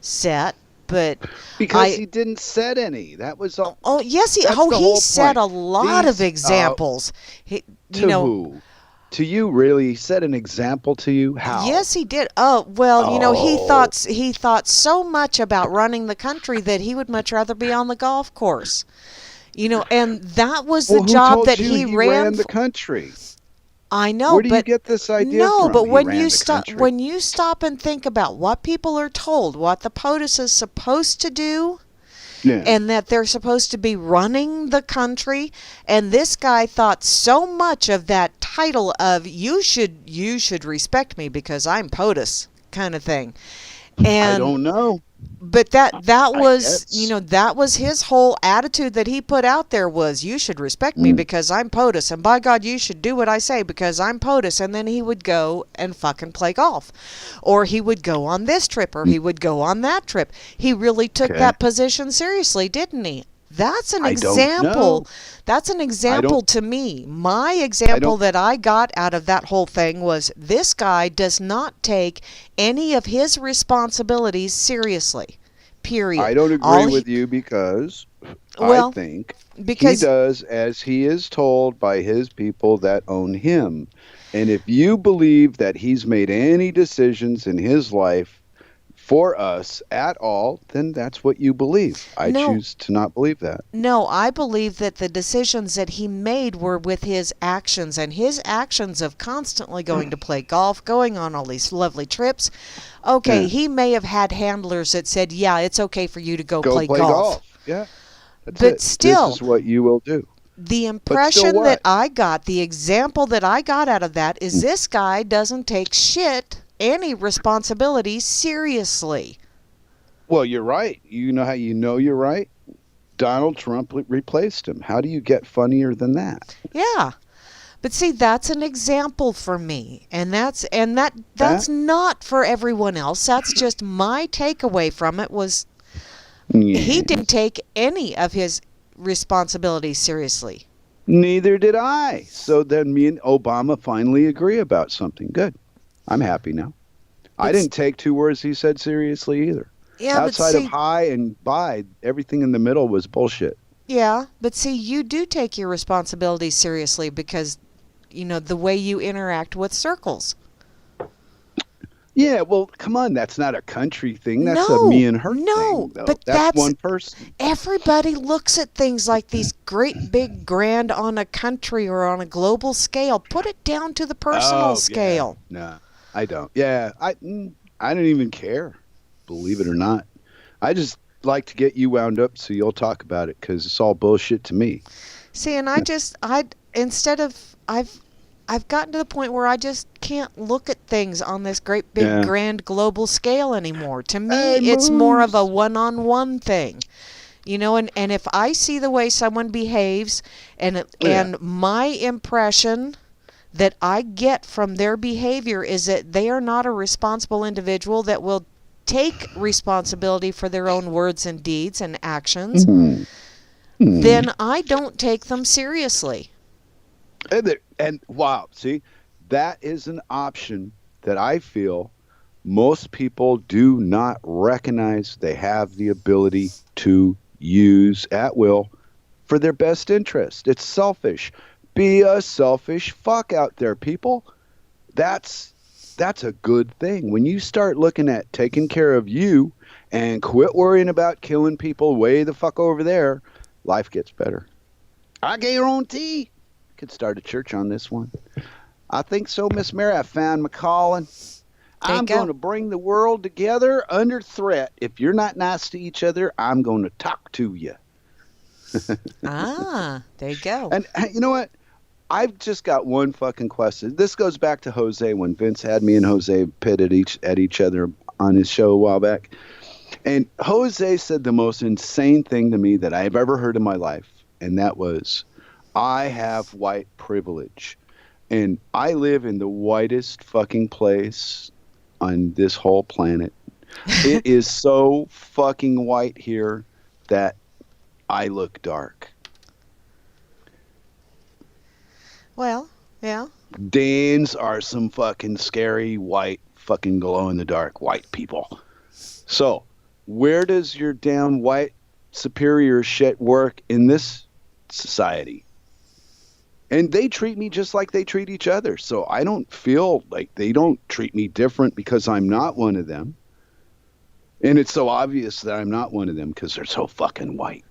set, but because he didn't set any. That was all. Oh yes, he set a lot of examples. Who? To you, really? He set an example to you? How? Yes, he did. Oh well, he thought so much about running the country that he would much rather be on the golf course. And that was the job that he ran the country. I know. Where do you get this idea from? No, but when you stop and think about what people are told, what the POTUS is supposed to do, and that they're supposed to be running the country, and this guy thought so much of that title of you should respect me because I'm POTUS kind of thing. And I don't know. But that was that was his whole attitude that he put out there was you should respect me because I'm POTUS, and by God you should do what I say because I'm POTUS. And then he would go and fucking play golf, or he would go on this trip, or he would go on that trip. He really took that position seriously, didn't he? That's an example. That's an example to me. My example that I got out of that whole thing was this guy does not take any of his responsibilities seriously. Period. I don't agree with you because I think he does as he is told by his people that own him. And if you believe that he's made any decisions in his life for us at all, then that's what you believe. I choose to not believe that. No, I believe that the decisions that he made were with his actions, and his actions of constantly going to play golf, going on all these lovely trips. Okay, he may have had handlers that said, yeah, it's okay for you to go play golf. Yeah, that's but still, this is what you will do. The impression that I got, the example that I got out of that is this guy doesn't take any responsibility seriously. Well, you're right. You know how you know you're right? Donald Trump replaced him. How do you get funnier than that? Yeah. But see, that's an example for me. And that's not for everyone else. That's just my takeaway from it was he didn't take any of his responsibilities seriously. Neither did I. So then me and Obama finally agree about something. Good. I'm happy now. I didn't take two words he said seriously either. Yeah, outside of hi and bye, everything in the middle was bullshit. Yeah, but see, you do take your responsibilities seriously because, the way you interact with circles. Yeah, well, come on, that's not a country thing. That's a me No, and her no, thing, though. but That's one person. everybody looks at things like these great big grand on a country or on a global scale. Put it down to the personal Oh, yeah. scale. No, I don't. Yeah, I don't even care, believe it or not. I just like to get you wound up so you'll talk about it because it's all bullshit to me. See, and instead of, I've gotten to the point where I just can't look at things on this great big Yeah. grand global scale anymore. To me, Hey, it's more of a Moose. one-on-one thing. And if I see the way someone behaves Yeah. and my impression that I get from their behavior is that they are not a responsible individual that will take responsibility for their own words and deeds and actions, Hmm. Hmm. then I don't take them seriously. And wow, see, that is an option that I feel most people do not recognize they have the ability to use at will for their best interest. It's selfish. Be a selfish fuck out there, people. That's that's a good thing. When you start looking at taking care of you and quit worrying about killing people way the fuck over there, life gets better. I guarantee. Could start a church on this one. I think so, Miss Mary. I found McCollin. There you I'm go. going to bring the world together under threat. If you're not nice to each other, I'm going to talk to you. There you go. And you know what? I've just got one fucking question. This goes back to Jose when Vince had me and Jose pitted at each other on his show a while back. And Jose said the most insane thing to me that I've ever heard in my life. And that was, I have white privilege. And I live in the whitest fucking place on this whole planet. It is so fucking white here that I look dark. Well, yeah. Danes are some fucking scary white fucking glow in the dark white people. So, where does your damn white superior shit work in this society? And they treat me just like they treat each other. So I don't feel like they don't treat me different because I'm not one of them. And it's so obvious that I'm not one of them because they're so fucking white.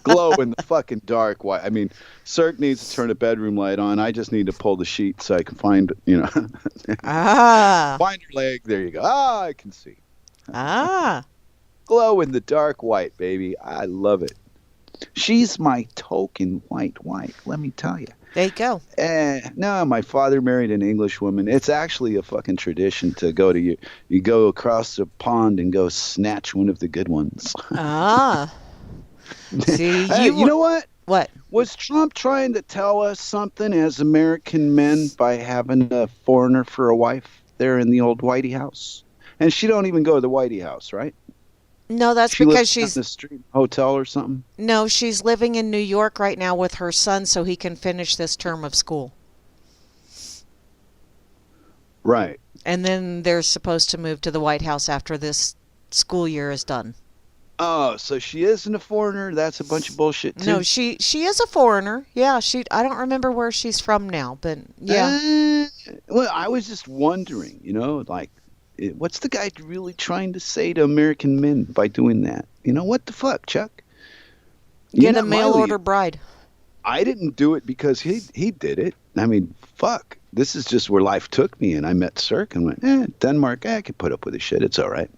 Glow in the fucking dark white. I mean, Cirque needs to turn a bedroom light on. I just need to pull the sheet so I can find, Ah. find her leg. There you go. Ah, I can see. Ah. Glow in the dark white, baby. I love it. She's my token white wife, let me tell you. There you go. No, my father married an English woman. It's actually a fucking tradition to go to you go across the pond and go snatch one of the good ones. Ah. See, Hey, you know what? What? Was Trump trying to tell us something as American men by having a foreigner for a wife there in the old Whitey House? And she don't even go to the Whitey House, right? No, that's She because lives she's in the street hotel or something. no, she's living in New York right now with her son so he can finish this term of school. Right. And then they're supposed to move to the White House after this school year is done. Oh, so she isn't a foreigner? That's a bunch of bullshit, too? No, she is a foreigner. Yeah, I don't remember where she's from now, but yeah. Well, I was just wondering, like, what's the guy really trying to say to American men by doing that? What the fuck, Chuck? Get a mail order bride. I didn't do it because he did it. I mean, fuck. This is just where life took me, and I met Cirque and went, Denmark, I can put up with this shit. It's all right.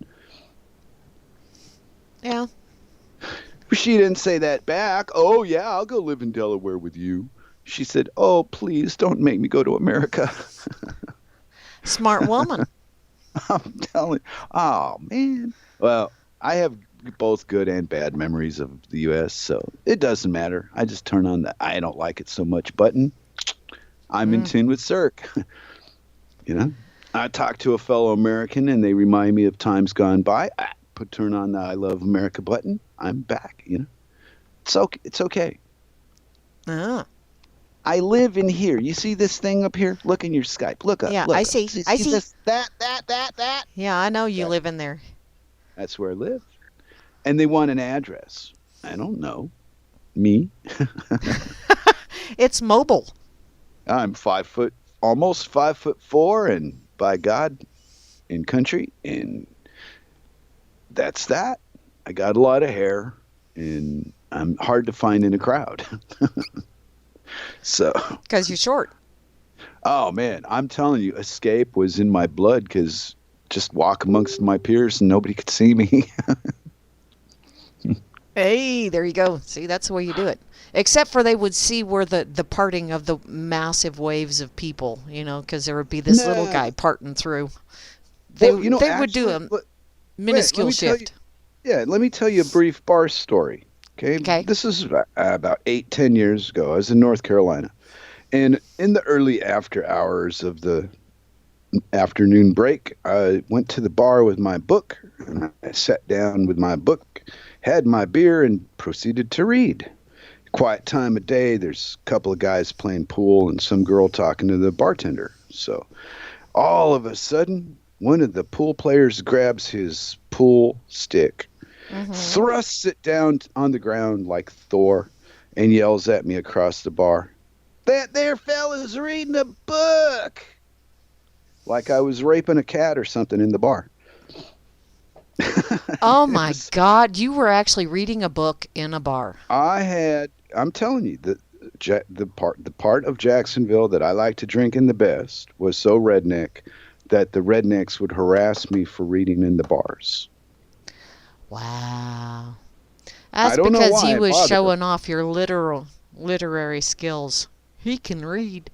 Yeah. She didn't say that back. Oh, yeah, I'll go live in Delaware with you. She said, oh, please don't make me go to America. Smart woman. I'm telling you. Oh, man. Well, I have both good and bad memories of the U.S., so it doesn't matter. I just turn on the I don't like it so much button. I'm in tune with Cirque. I talk to a fellow American, and they remind me of times gone by. I turn on the I love America button. I'm back, It's okay. Ah. I live in here. You see this thing up here? Look in your Skype. Look up. Yeah, look I up. see. See I see. this, that. Yeah, I know you live in there. That's where I live. And they want an address. I don't know. Me? It's mobile. I'm 5 foot, almost 5'4", and by God, in country, and that's that. I got a lot of hair, and I'm hard to find in a crowd. So, Because you're short. oh man, I'm telling you, escape was in my blood because just walk amongst my peers and nobody could see me. Hey, there you go. See, that's the way you do it. Except for they would see where the parting of the massive waves of people, because there would be this little Nah. guy parting through. They Well, they would do actually, a wait, let minuscule me tell you. shift. Yeah, let me tell you a brief bar story. Okay, Okay. this is about 8, 10 years ago. I was in North Carolina, and in the early after hours of the afternoon break, I went to the bar with my book, and I sat down with my book, had my beer, and proceeded to read. Quiet time of day. There's a couple of guys playing pool and some girl talking to the bartender. So all of a sudden, one of the pool players grabs his pool stick, Mm-hmm. thrusts it down on the ground like Thor, and yells at me across the bar, "That there fella's reading a book!" Like I was raping a cat or something in the bar. Oh It my was, God, you were actually reading a book in a bar. I'm telling you, the part of Jacksonville that I like to drink in the best was so redneck that the rednecks would harass me for reading in the bars. Wow. I That's don't know because he why it was bothered them. showing off your literary skills. He can read.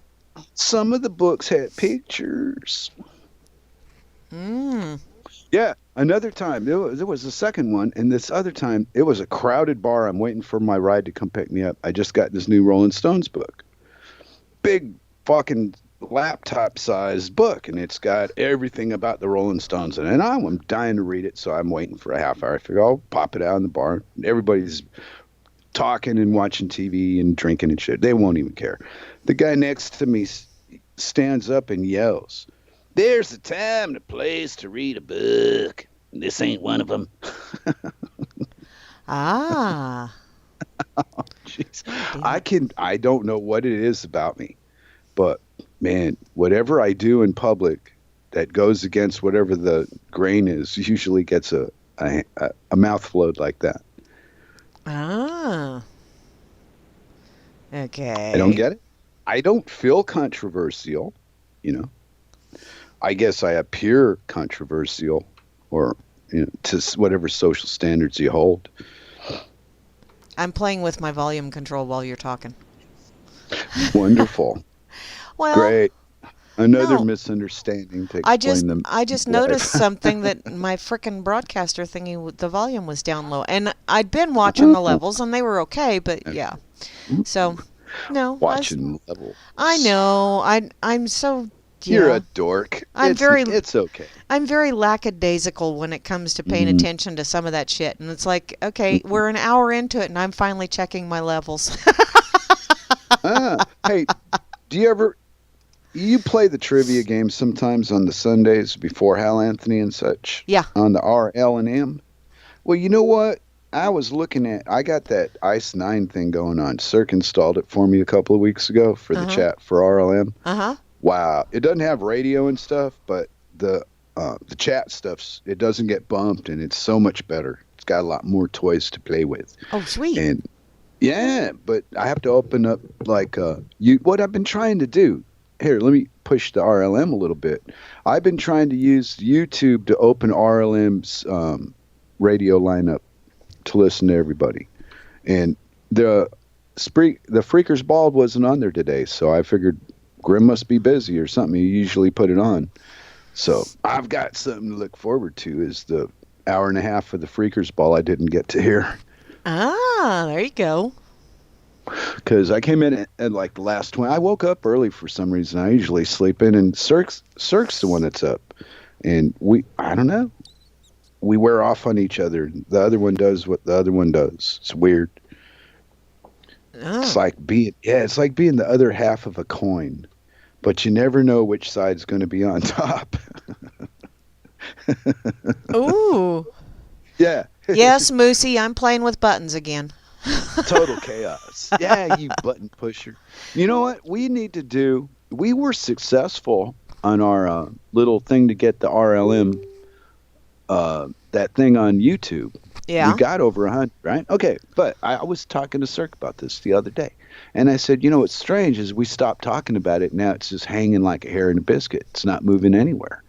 Some of the books had pictures. Mm. Yeah, another time there was a second one, and this other time it was a crowded bar. I'm waiting for my ride to come pick me up. I just got this new Rolling Stones book, big fucking laptop sized book, and it's got everything about the Rolling Stones in it. And I'm dying to read it, so I'm waiting for a half hour. I figure I'll pop it out in the bar. Everybody's talking and watching TV and drinking and shit. They won't even care. The guy next to me stands up and yells, "There's a time and a place to read a book. This ain't one of them." Ah. Jeez. Oh dear. I don't know what it is about me, but man, whatever I do in public that goes against whatever the grain is usually gets a mouth flowed like that. Ah. I don't Okay. get it. I don't feel controversial, you know. I guess I appear controversial or to whatever social standards you hold. I'm playing with my volume control while you're talking. Wonderful. Well, Great. Another no. misunderstanding to I just explain the I just noticed life. something that my frickin' broadcaster thingy, the volume was down low, and I'd been watching the levels and they were okay, but yeah. So, no, Watching I levels. know. I'm so You're a yeah. dork. I'm very It's okay. I'm very lackadaisical when it comes to paying Mm. attention to some of that shit. And it's like, okay, we're an hour into it and I'm finally checking my levels. Hey, do you play the trivia game sometimes on the Sundays before Hal Anthony and such Yeah. on the RLM? Well, you know what? I got that Ice 9 thing going on. Circa installed it for me a couple of weeks ago for the Uh-huh. chat for RLM. Uh-huh. Wow. It doesn't have radio and stuff, but the chat stuff's it doesn't get bumped and it's so much better. It's got a lot more toys to play with. Oh, sweet. And yeah, but I have to open up like what I've been trying to do. Here, let me push the RLM a little bit. I've been trying to use YouTube to open RLM's radio lineup to listen to everybody. And the Freaker's Bald wasn't on there today, so I figured Grim must be busy or something. He usually put it on. So I've got something to look forward to is the hour and a half of the Freaker's Ball I didn't get to hear. Ah, there you go. Because I came in at like the last 20. I woke up early for some reason. I usually sleep in, and Cirque's the one that's up. And I don't know. We wear off on each other. The other one does what the other one does. It's weird. Oh. It's like being the other half of a coin, but you never know which side's going to be on top. Ooh. Yeah. Yes, Moosey, I'm playing with buttons again. Total chaos. Yeah, you button pusher. You know what we need to do? We were successful on our little thing to get the RLM that thing on YouTube. We Yeah. got over 100, right? Okay, but I was talking to Cirque about this the other day, and I said, you know, what's strange is we stopped talking about it. Now it's just hanging like a hair in a biscuit. It's not moving anywhere.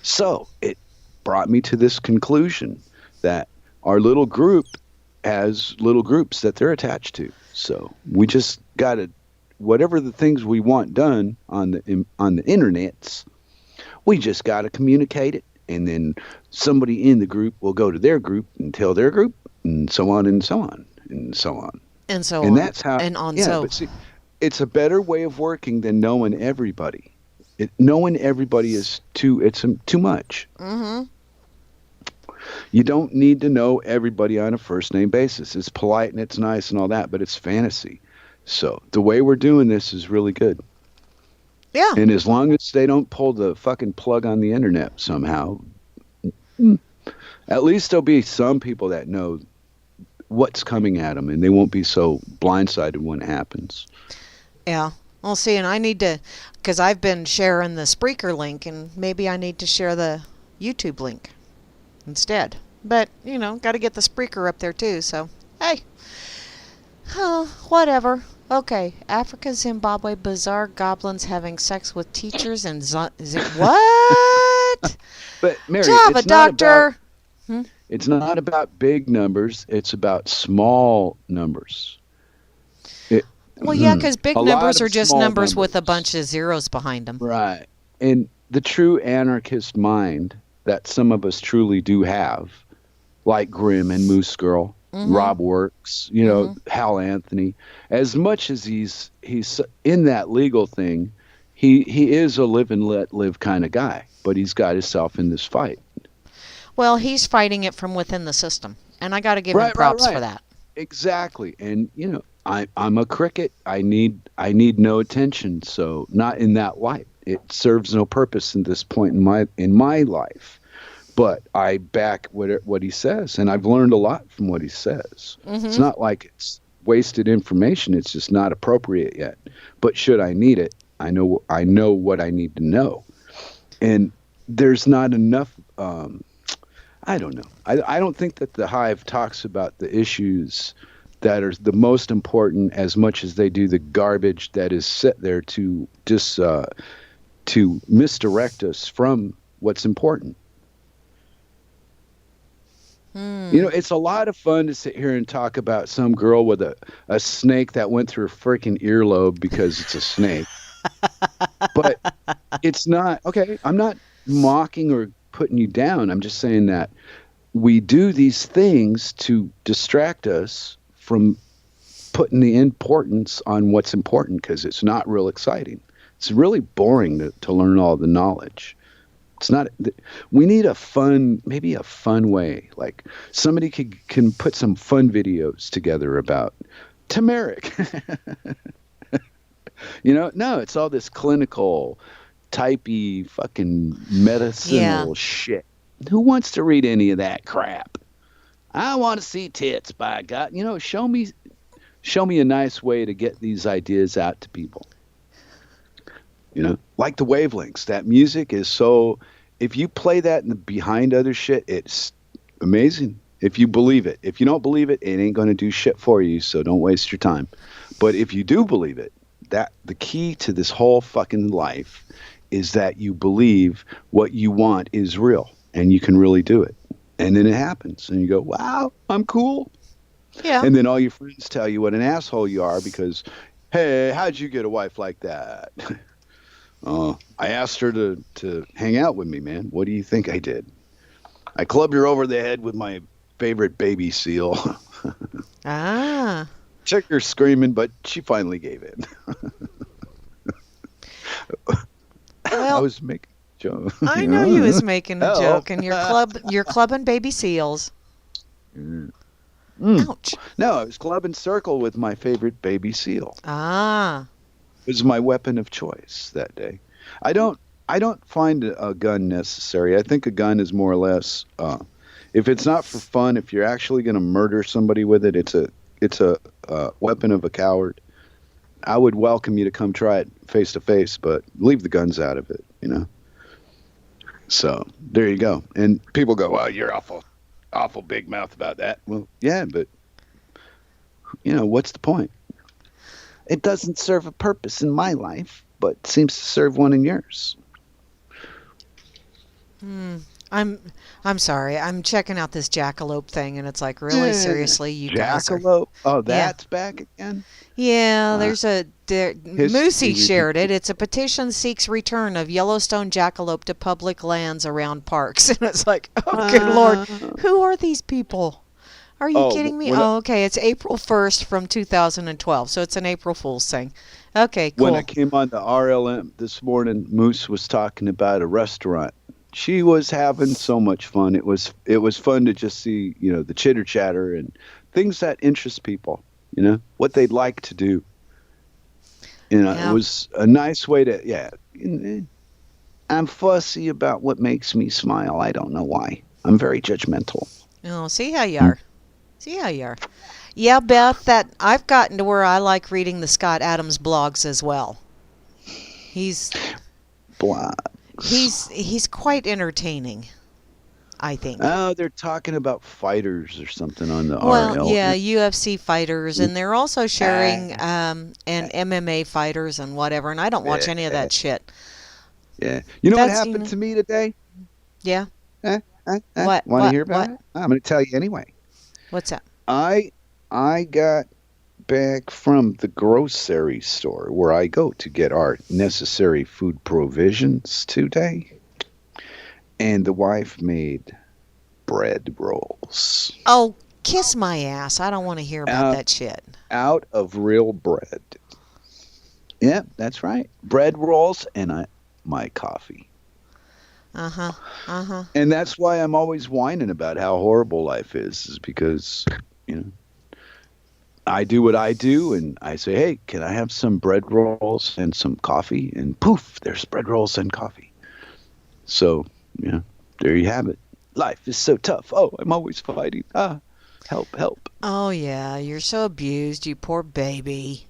So it brought me to this conclusion that our little group has little groups that they're attached to. So we just got to, whatever the things we want done on the internets, we just got to communicate it, and then somebody in the group will go to their group and tell their group, and so on and so on and so on. And so And on. that's how. And on Yeah, so. but see, it's a better way of working than knowing everybody. Knowing everybody is too much. Mm-hmm. You don't need to know everybody on a first name basis. It's polite and it's nice and all that, but it's fantasy. So the way we're doing this is really good. Yeah. And as long as they don't pull the fucking plug on the internet somehow, at least there'll be some people that know what's coming at them, and they won't be so blindsided when it happens. Yeah. Well, see, and I need to, because I've been sharing the Spreaker link, and maybe I need to share the YouTube link instead. But, you know, got to get the Spreaker up there too, so, hey. Oh, whatever. Okay. Africa, Zimbabwe, bizarre goblins having sex with teachers and what? But Mary, Java it's not doctor. about, it's not about big numbers. It's about small numbers. Well, yeah, because big A lot numbers of are just small numbers with a numbers. bunch of zeros behind them. Right. And the true anarchist mind that some of us truly do have, like Grimm and Moose Girl, Rob Works, you know, Hal Anthony, as much as he's in that legal thing, he is a live and let live kind of guy, but he's got himself in this fight. Well, he's fighting it from within the system, and I got to give him props for that. Exactly. And you know, I'm a cricket. I need no attention, so not in that light. It serves no purpose at this point in my life. But I back what he says, and I've learned a lot from what he says. It's not like it's wasted information. It's just not appropriate yet. But should I need it, I know what I need to know. And there's not enough. I don't know. I don't think that the Hive talks about the issues that are the most important as much as they do the garbage that is set there to to misdirect us from what's important. You know, it's a lot of fun to sit here and talk about some girl with a snake that went through her freaking earlobe because it's a snake. But it's not, okay, I'm not mocking or putting you down. I'm just saying that we do these things to distract us from putting the importance on what's important, because it's not real exciting. It's really boring to learn all the knowledge. It's not. We need maybe a fun way. Like somebody can put some fun videos together about turmeric. You know, no, it's all this clinical, typey, fucking medicinal shit. Who wants to read any of that crap? I want to see tits, by God. You know, show me a nice way to get these ideas out to people. You know, like the wavelengths. That music is so. If you play that behind other shit, it's amazing. If you believe it. If you don't believe it, it ain't going to do shit for you. So don't waste your time. But if you do believe it, that the key to this whole fucking life is that you believe what you want is real, and you can really do it. And then it happens, and you go, "Wow, I'm cool." Yeah. And then all your friends tell you what an asshole you are because, "Hey, how'd you get a wife like that?" I asked her to hang out with me, man. What do you think I did? I clubbed her over the head with my favorite baby seal. Ah. Took her screaming, but she finally gave in. Well, I was making a joke. I know you was making a joke, and you're clubbing baby seals. Ouch. No, I was clubbing circle with my favorite baby seal. Ah. It was my weapon of choice that day. I don't find a gun necessary. I think a gun is more or less If it's not for fun, if you're actually going to murder somebody with it, it's a weapon of a coward. I would welcome you to come try it face to face, but leave the guns out of it, you know. So there you go. And people go, "Well, you're awful big mouth about that." Well, yeah, but you know, what's the point? It doesn't serve a purpose in my life, but seems to serve one in yours. I'm sorry. I'm checking out this jackalope thing, and it's like, really, seriously, you guys are. Jackalope. Oh, Yeah. that's back again. Yeah, Uh, Moosey history shared it. It's a petition seeks return of Yellowstone jackalope to public lands around parks. And it's like, oh, good Lord, Uh, who are these people? Are you oh, kidding me? when I, Oh, okay. It's April 1st from 2012, so it's an April Fool's thing. Okay, when I cool. came on the RLM this morning, Moose was talking about a restaurant. She was having so much fun. It was fun to just see, you know, the chitter chatter and things that interest people, you know, what they'd like to do. You know, it Yeah. was a nice way to, yeah. I'm fussy about what makes me smile. I don't know why. I'm very judgmental. Oh, see how you Mm. are. See how you are. Yeah, Beth, that I've gotten to where I like reading the Scott Adams blogs as well. He's Blah. he's quite entertaining, I think. Oh, they're talking about fighters or something on the Well, yeah, RLM. UFC fighters, and they're also sharing Ah, and MMA fighters and whatever. And I don't watch any of yeah, that shit. yeah. You know what That's happened to me today? yeah. Eh, What Want to hear what? about it? I'm going to tell you anyway. What's that? I I got back from the grocery store where I go to get our necessary food provisions today, and the wife made bread rolls Oh, kiss my ass! I don't want to hear about out that shit. out of real bread. Yeah, that's right. Bread rolls and my coffee. Uh huh. Uh huh. And that's why I'm always whining about how horrible life is because, you know, I do what I do and I say, hey, can I have some bread rolls and some coffee? And poof, there's bread rolls and coffee. So, you know, there you have it. Life is so tough. Oh, I'm always fighting. Help, help. Oh yeah, you're so abused, you poor baby.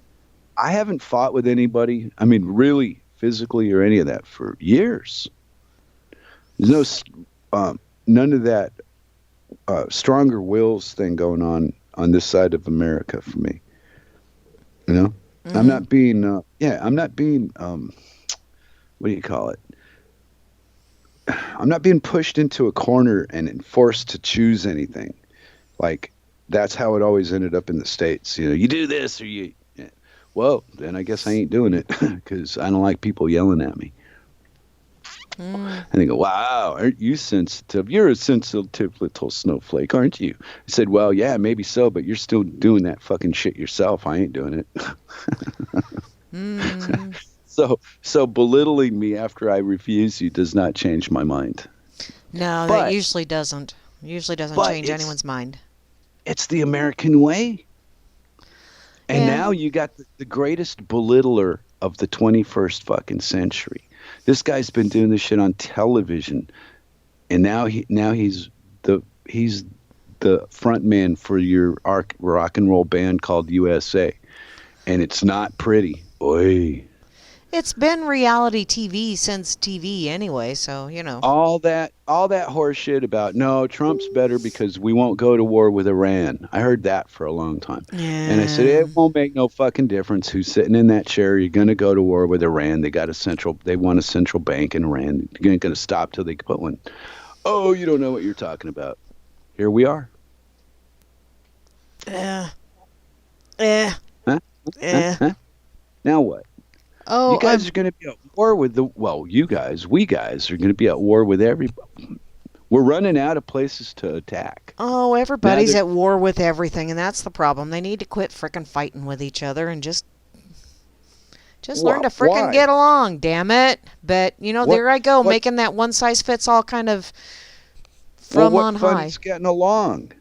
I haven't fought with anybody, I mean, really physically or any of that for years. There's none of that stronger wills thing going on this side of America for me. You know, I'm Mhm. not being, I'm not being, what do you call it? I'm not being pushed into a corner and forced to choose anything. Like that's how it always ended up in the States. You know, you do this or you. Yeah. Well, then I guess I ain't doing it because I don't like people yelling at me. Mm. And they go, wow, aren't you sensitive? You're a sensitive little snowflake, aren't you? I said, well, yeah, maybe so, but you're still doing that fucking shit yourself. I ain't doing it. Mm. So belittling me after I refuse you does not change my mind. No, that But usually doesn't. Usually doesn't but change anyone's mind. it's the American way. And Yeah. now you got the greatest belittler of the 21st fucking century. This guy's been doing this shit on television, and he's the front man for your rock and roll band called USA, and it's not pretty. Oy. It's been reality TV since TV anyway, so, you know. All that horse shit about no, Trump's better because we won't go to war with Iran. I heard that for a long time. And I said Yeah. it won't make no fucking difference who's sitting in that chair. You're going to go to war with Iran. They want a central bank in Iran. You're going to stop till they put one. Oh, you don't know what you're talking about. Here we are. Eh. Eh. Huh? Eh. Huh? Now what? You Oh, guys are going to be at war with we guys are going to be at war with everybody. We're running out of places to attack. oh, Now everybody's at war with everything, and that's the problem. They need to quit frickin' fighting with each other and just learn to frickin' Why? get along, damn it. But, you know, What? there I go, What? making that one-size-fits-all kind of Well, from what on fun high. is getting along?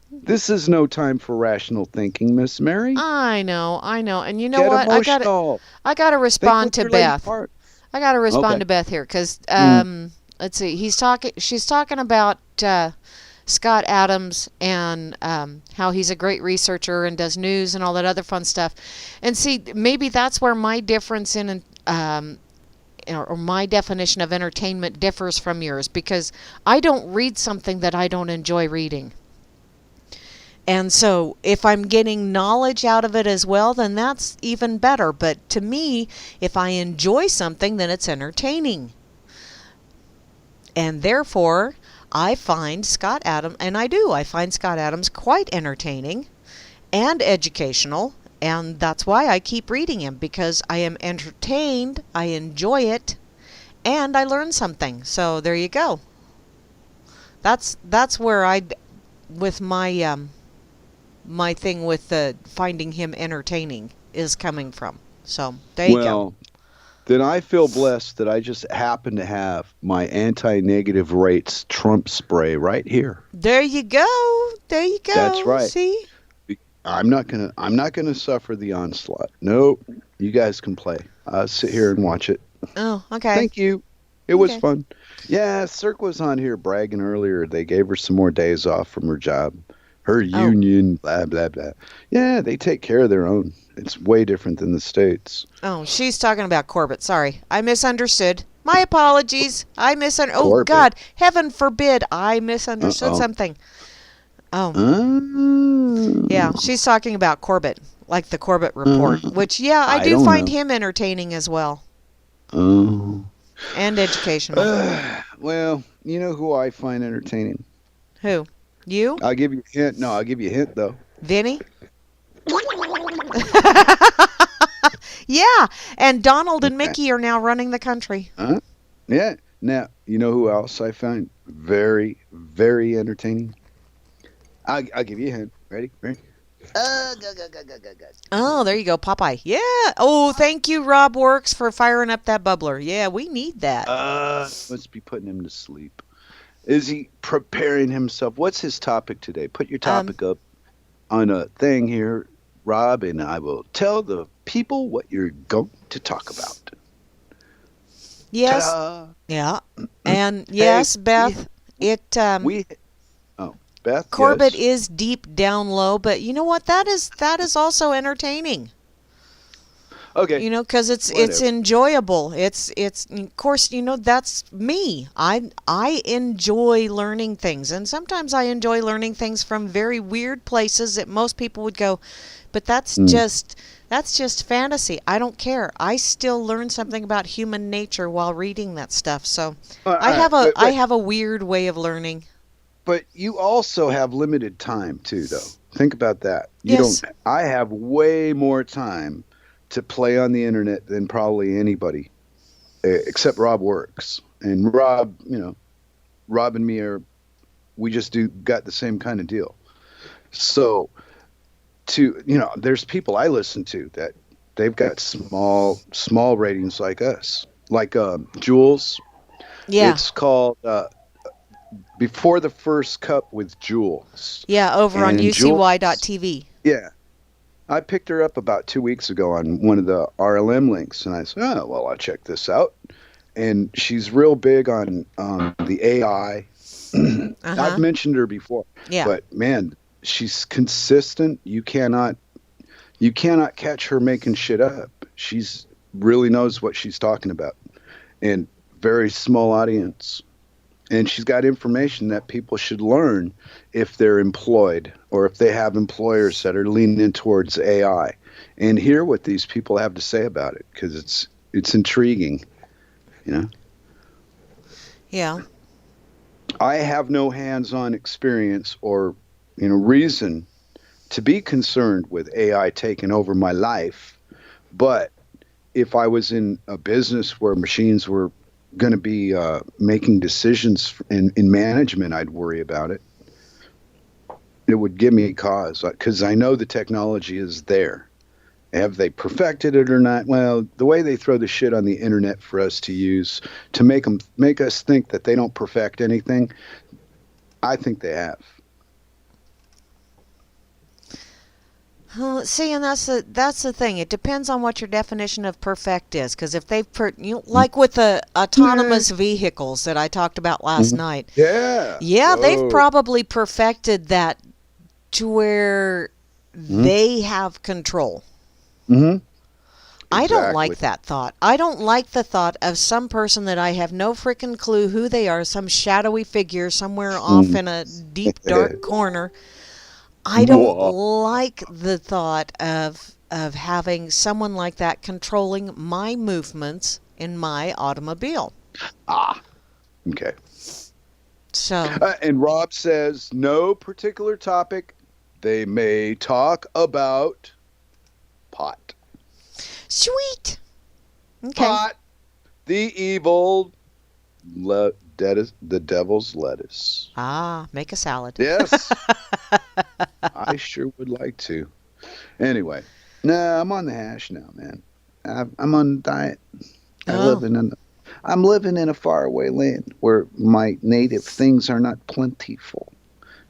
This is no time for rational thinking, Miss Mary. I know. And you know Get what? emotional. I gotta Think respond with to your lady Beth. part. I gotta respond Okay. to Beth here because Mm. let's see. She's talking about Scott Adams and how he's a great researcher and does news and all that other fun stuff. And see, maybe that's where my difference in or my definition of entertainment differs from yours, because I don't read something that I don't enjoy reading. And so if I'm getting knowledge out of it as well, then that's even better. But to me, if I enjoy something, then it's entertaining. And therefore, I find Scott Adams, and I find Scott Adams quite entertaining and educational. And that's why I keep reading him, because I am entertained, I enjoy it, and I learn something. So there you go. That's where with my thing with finding him entertaining is coming from. So there you go. Well, then I feel blessed that I just happen to have my anti-negative rates Trump spray right here. There you go. There you go. That's right. See? I'm not gonna suffer the onslaught. Nope. You guys can play. I'll sit here and watch it. Oh, okay. Thank you. It was fun. Yeah, Cirque was on here bragging earlier. They gave her some more days off from her job. Her union, blah, blah, blah. Yeah, they take care of their own. It's way different than the States. Oh, she's talking about Corbett. Sorry. I misunderstood. My apologies. I misunderstood. Oh, Corbett. God. Heaven forbid I misunderstood something. Oh. Yeah, she's talking about Corbett, like the Corbett Report, which, yeah, I do find him entertaining as well. Oh. And educational. Well, you know who I find entertaining? Who? You? I'll give you a hint. No, I'll give you a hint, though. Vinny? Yeah, and Donald and Mickey are now running the country. Yeah. Now, you know who else I find very, very entertaining? I'll give you a hint. Ready? Oh, there you go, Popeye. Yeah. Oh, thank you, Rob Works, for firing up that bubbler. Yeah, we need that. Must be putting him to sleep. Is he preparing himself? What's his topic today? Put your topic up on a thing here, Rob, and I will tell the people what you're going to talk about. Yes. Ta-da. Yeah. And yes, Beth, Beth, Corbett yes. is deep down low, but you know what? That is also entertaining. Okay. You know, because it's enjoyable. It's of course, you know, that's me. I enjoy learning things, and sometimes I enjoy learning things from very weird places that most people would go, but that's just fantasy. I don't care. I still learn something about human nature while reading that stuff. So I have a weird way of learning. But you also have limited time too, though. Think about that. Yes. I have way more time to play on the internet than probably anybody, except Rob Works. And Rob, Rob and me we just got the same kind of deal. So, there's people I listen to that they've got small ratings like us, like Jules. Yeah. It's called Before the First Cup with Jules. Yeah, over on ucy.tv. Yeah. I picked her up about 2 weeks ago on one of the RLM links, and I said, I'll check this out. And she's real big on the AI. I've mentioned her before. Yeah. But, man, she's consistent. You cannot catch her making shit up. She's really knows what she's talking about. And very small audience. And she's got information that people should learn if they're employed or if they have employers that are leaning towards AI, and hear what these people have to say about it, because it's intriguing, Yeah. I have no hands-on experience or reason to be concerned with AI taking over my life, but if I was in a business where machines were going to be making decisions in management, I'd worry about it. It would give me cause, because I know the technology is there. Have they perfected it or not? Well, the way they throw the shit on the internet for us to use to make us think that they don't perfect anything, I think they have. See, and that's the thing. It depends on what your definition of perfect is. Because if they've like with the autonomous vehicles that I talked about last night, Yeah. yeah, they've Whoa. probably perfected that to where Mm-hmm. they have control. Mm-hmm. I don't Exactly. like that thought. I don't like the thought of some person that I have no frickin' clue who they are, some shadowy figure somewhere off in a deep dark corner. I don't Whoa. like the thought of having someone like that controlling my movements in my automobile. Ah. Okay. So, And Rob says no particular topic. They may talk about pot. sweet. Okay. Pot, the evil, the devil's lettuce. Ah, make a salad. Yes, I sure would like to. Anyway, no, I'm on the hash now, man. I'm on diet. Oh. I'm living in a faraway land where my native things are not plentiful.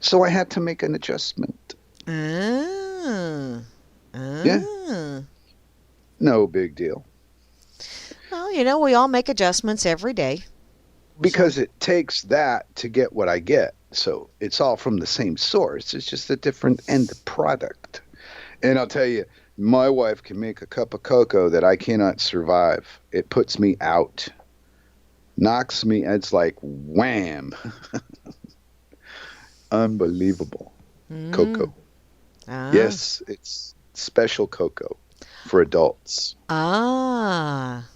So I had to make an adjustment. Ah. Yeah, Ah. no big deal. Well, we all make adjustments every day. Because it takes that to get what I get. So it's all from the same source. It's just a different end product. And I'll tell you, my wife can make a cup of cocoa that I cannot survive. It puts me out, knocks me. It's like wham. Unbelievable. Mm. Cocoa. Ah. Yes, it's special cocoa for adults. Ah.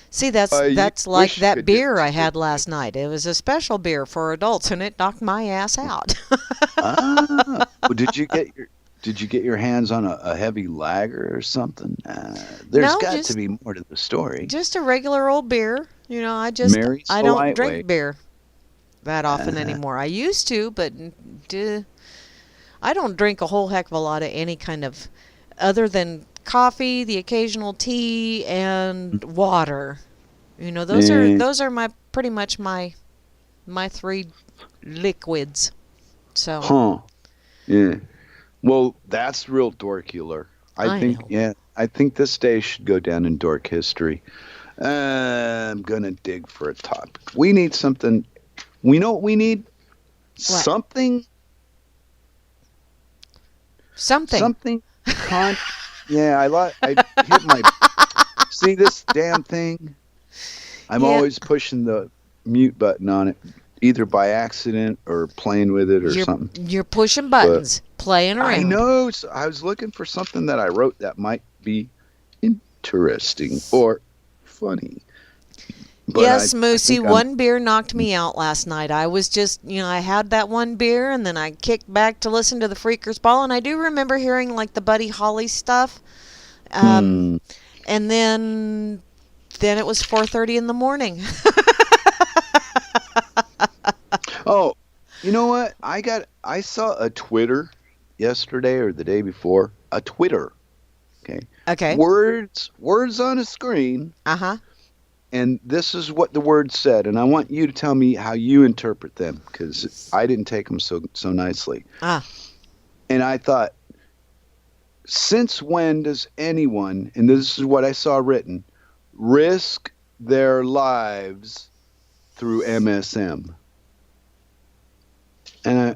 See, that's You like wish you that could beer get I had last night. It was a special beer for adults, and it knocked my ass out. Ah, well, did you get your hands on a heavy lager or something? There's No, got to be more to the story. just a regular old beer. Mary's I the don't drink lightweight. beer that often Uh, anymore. I used to, but I don't drink a whole heck of a lot of any kind of other than coffee, the occasional tea, and water. eh, Those are my pretty much my three liquids. So huh. Yeah. Well, that's real dorkular. I know. I think this day should go down in dork history. I'm gonna dig for a topic. We need something. We know what we need. What? Something. Something. Yeah, I hit my. See this damn thing? I'm Yeah. always pushing the mute button on it, either by accident or playing with it or something. You're pushing buttons, playing around. I know. So I was looking for something that I wrote that might be interesting or funny. But Yes, I Moosey, think one beer knocked me out last night. I was just, I had that one beer and then I kicked back to listen to the Freakers Ball, and I do remember hearing like the Buddy Holly stuff. Hmm. And then it was 4:30 in the morning. Oh, you know what? I saw a Twitter yesterday or the day before. A Twitter. Okay. Okay. Words on a screen. Uh-huh. And this is what the words said, and I want you to tell me how you interpret them, because I didn't take them so nicely. Ah. And I thought, since when does anyone, and this is what I saw written, risk their lives through MSM? And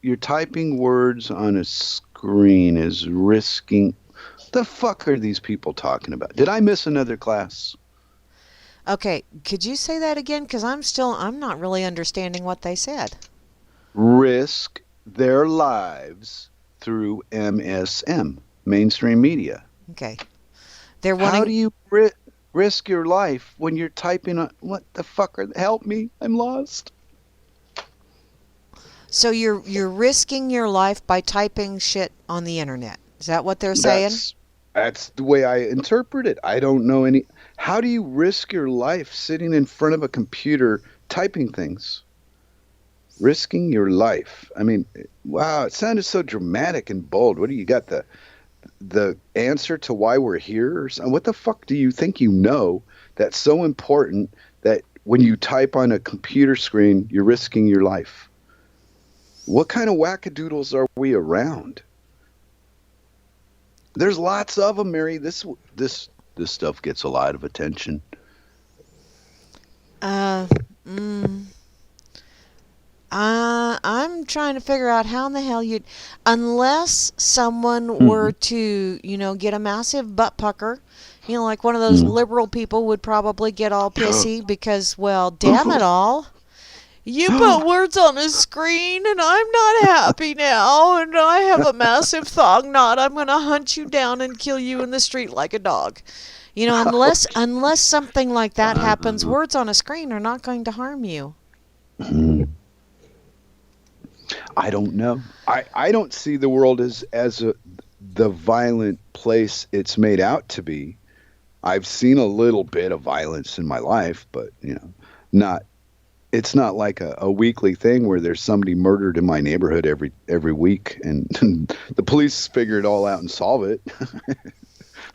you're typing words on a screen is risking. The fuck are these people talking about? Did I miss another class? Okay, could you say that again? Because I'm not really understanding what they said. Risk their lives through MSM, mainstream media. Okay. They're wanting. How do you risk your life when you're typing on, what the fuck help me, I'm lost. So you're risking your life by typing shit on the internet. Is that what they're saying? That's the way I interpret it. I don't know any. How do you risk your life sitting in front of a computer typing things? Risking your life. I mean, wow, it sounded so dramatic and bold. What do you got? The answer to why we're here? What the fuck do you think you know that's so important that when you type on a computer screen, you're risking your life? What kind of wackadoodles are we around? There's lots of them, Mary. This stuff gets a lot of attention. Uh, mm, I'm trying to figure out how in the hell you'd, unless someone Mm-hmm. were to, get a massive butt pucker, like one of those Mm-hmm. liberal people would probably get all pissy because, well, damn it all. You put words on a screen and I'm not happy now and I have a massive thong knot. I'm going to hunt you down and kill you in the street like a dog. Unless something like that happens, words on a screen are not going to harm you. I don't know. I don't see the world as the violent place it's made out to be. I've seen a little bit of violence in my life, but not. It's not like a weekly thing where there's somebody murdered in my neighborhood every week, and the police figure it all out and solve it.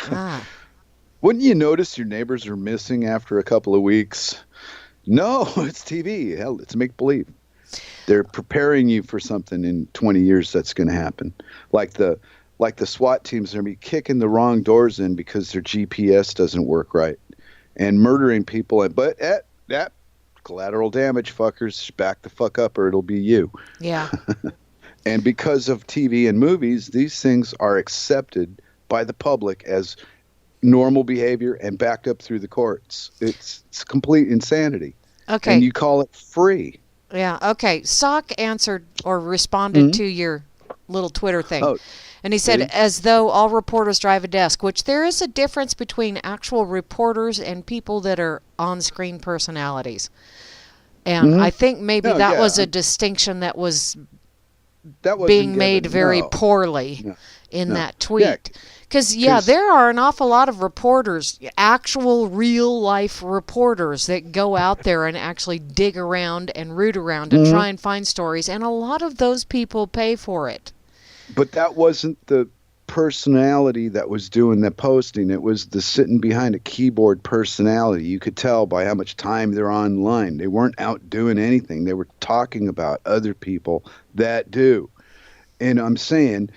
Ah. Wouldn't you notice your neighbors are missing after a couple of weeks? No, it's TV. Hell, it's make believe. They're preparing you for something in 20 years that's going to happen. Like the SWAT teams are going to be kicking the wrong doors in because their GPS doesn't work right and murdering people. But that collateral damage, fuckers, back the fuck up or it'll be you. Yeah. And because of TV and movies, these things are accepted by the public as normal behavior and backed up through the courts. It's complete insanity. Okay. And you call it free. Yeah. Okay. Sock answered or responded to your little Twitter thing. Oh, and he said, see? as though all reporters drive a desk, which there is a difference between actual reporters and people that are on-screen personalities. And I think maybe that was a distinction that was being made very poorly in that tweet. Because, there are an awful lot of reporters, actual real-life reporters that go out there and actually dig around and root around and try and find stories, and a lot of those people pay for it. But that wasn't the personality that was doing the posting. It was the sitting behind a keyboard personality. You could tell by how much time they're online. They weren't out doing anything. They were talking about other people that do. And I'm saying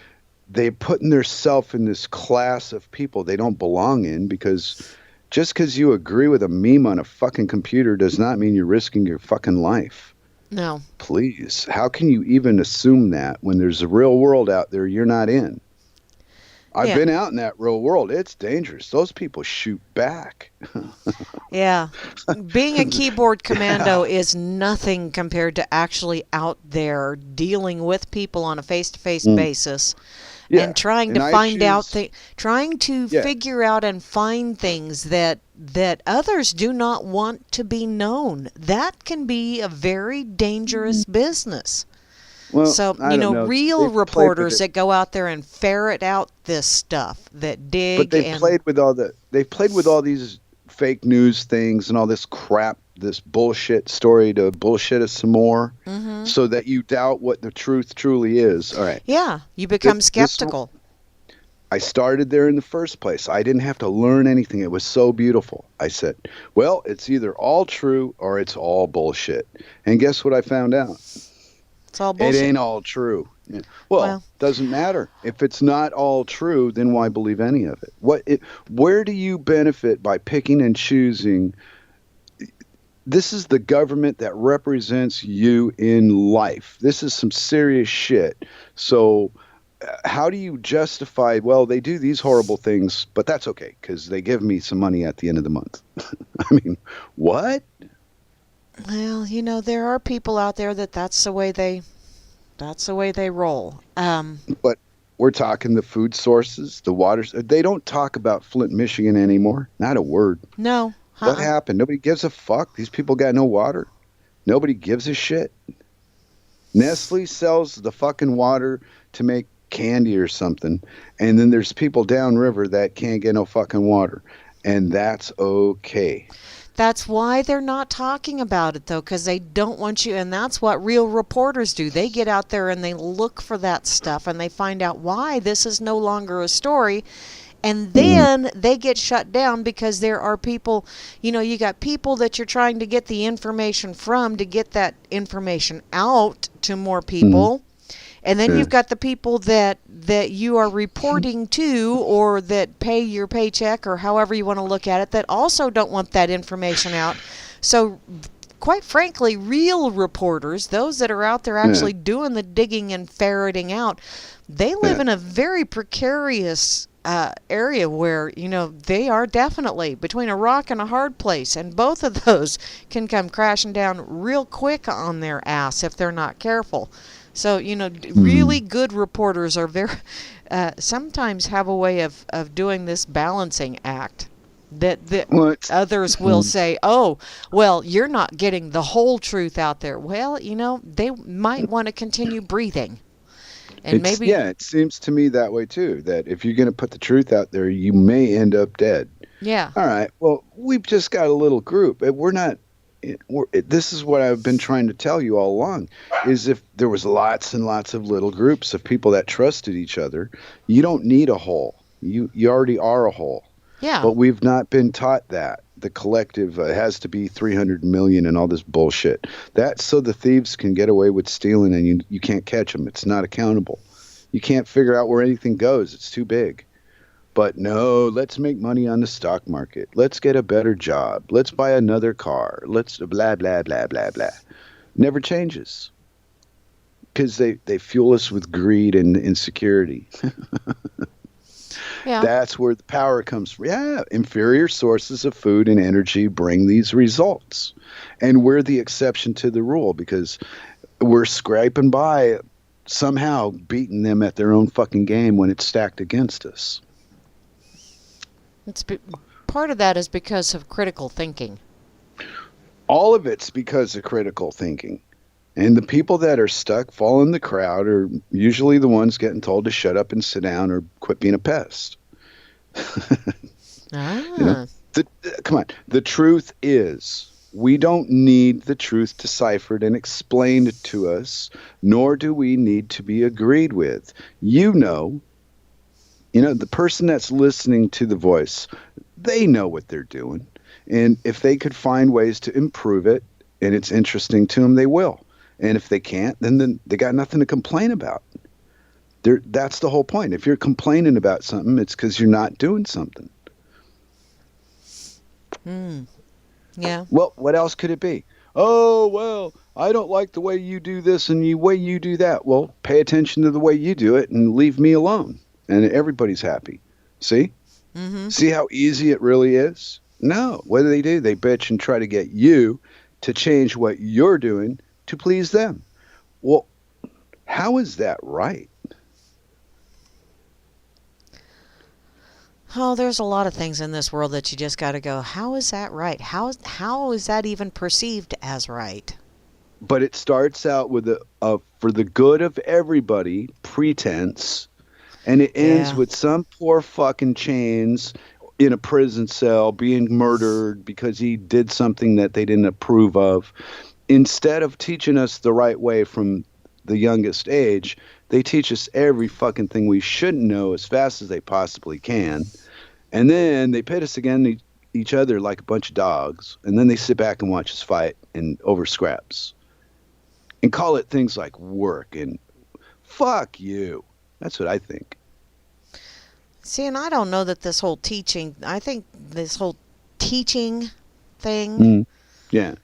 they're putting themselves in this class of people they don't belong in, because just because you agree with a meme on a fucking computer does not mean you're risking your fucking life. No. Please. How can you even assume that when there's a real world out there you're not in? I've been out in that real world. It's dangerous. Those people shoot back. Yeah. Being a keyboard commando is nothing compared to actually out there dealing with people on a face-to-face basis. Yeah. And trying to figure out and find things that others do not want to be known. That can be a very dangerous business. Well, so, real reporters that go out there and ferret out this stuff, that dig. But they've played with all these fake news things and all this crap, this bullshit story to bullshit us some more, so that you doubt what the truth truly is. All right. Yeah, you become skeptical. I started there in the first place. I didn't have to learn anything. It was so beautiful. I said, well, it's either all true or it's all bullshit. And guess what I found out? It's all bullshit. It ain't all true. Yeah. Well, doesn't matter. If it's not all true, then why believe any of it? Where do you benefit by picking and choosing? This is the government that represents you in life. This is some serious shit. So how do you justify, well, they do these horrible things, but that's okay because they give me some money at the end of the month? I mean, what? Well, there are people out there that's the way they roll. But we're talking the food sources, the waters. They don't talk about Flint, Michigan anymore. Not a word. No. What happened? Nobody gives a fuck. These people got no water. Nobody gives a shit. Nestle sells the fucking water to make candy or something, and then there's people downriver that can't get no fucking water, and that's okay. That's why they're not talking about it, though, because they don't want you, and that's what real reporters do. They get out there and they look for that stuff, and they find out why this is no longer a story, and then they get shut down because there are people, you got people that you're trying to get the information from to get that information out to more people, And then Yeah. you've got the people that you are reporting to, or that pay your paycheck, or however you want to look at it, that also don't want that information out. So quite frankly, real reporters, those that are out there Yeah. actually doing the digging and ferreting out, they live Yeah. in a very precarious area where, they are definitely between a rock and a hard place. And both of those can come crashing down real quick on their ass if they're not careful. So, really good reporters are sometimes have a way of doing this balancing act. That What? others will say, oh, well, you're not getting the whole truth out there. Well, they might want to continue breathing. And maybe, It seems to me that way too, that if you're going to put the truth out there, you may end up dead. yeah, All right. Well, we've just got a little group. We're not. This is what I've been trying to tell you all along: is if there was lots and lots of little groups of people that trusted each other, you don't need a whole. You already are a whole. yeah. But we've not been taught that the collective has to be 300 million and all this bullshit. That's so the thieves can get away with stealing, and you can't catch them. It's not accountable. You can't figure out where anything goes. It's too big. But no, let's make money on the stock market. Let's get a better job. Let's buy another car. Let's blah, blah, blah, blah, blah. Never changes. Because they fuel us with greed and insecurity. Yeah. That's where the power comes from. Yeah, inferior sources of food and energy bring these results. And we're the exception to the rule because we're scraping by, somehow beating them at their own fucking game when it's stacked against us. Part of that is because of critical thinking. All of it's because of critical thinking. And the people that are stuck, fall in the crowd, are usually the ones getting told to shut up and sit down or quit being a pest. Ah. Come on. The truth is, we don't need the truth deciphered and explained to us, nor do we need to be agreed with. The person that's listening to the voice, they know what they're doing. And if they could find ways to improve it and it's interesting to them, they will. And if they can't, then they got nothing to complain about. That's the whole point. If you're complaining about something, it's because you're not doing something. Yeah. Well, what else could it be? Oh, well, I don't like the way you do this and the way you do that. Well, pay attention to the way you do it and leave me alone. And everybody's happy. See? Mm-hmm. See how easy it really is? No. What do? They bitch and try to get you to change what you're doing to please them. Well, how is that right? Oh, there's a lot of things in this world that you just got to go, how is that right? How is that even perceived as right? But it starts out with a for the good of everybody pretense, and it ends with some poor fucking chains in a prison cell being murdered because he did something that they didn't approve of. Instead of teaching us the right way from the youngest age, they teach us every fucking thing we shouldn't know as fast as they possibly can. And then they pit us against each other like a bunch of dogs. And then they sit back and watch us fight and over scraps. And call it things like work and fuck you. That's what I think. See, and I don't know that this whole teaching, I think this whole teaching thing Yeah.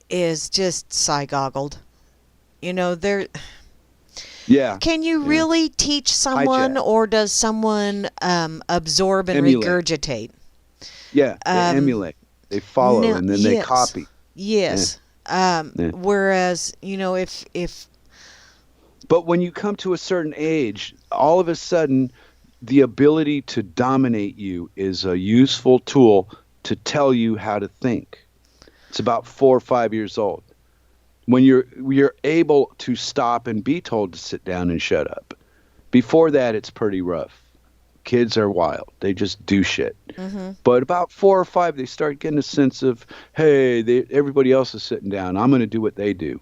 is just psy-goggled. There... Yeah. Can you really teach someone, or does someone absorb and Emulate. regurgitate? Yeah, they emulate. They follow, and then they yes. copy. Yes. Whereas, if... But when you come to a certain age, all of a sudden, the ability to dominate you is a useful tool to tell you how to think. It's about 4 or 5 years old. When you're able to stop and be told to sit down and shut up. Before that, it's pretty rough. Kids are wild. They just do shit. Mm-hmm. But about 4 or 5, they start getting a sense of, hey, everybody else is sitting down. I'm going to do what they do.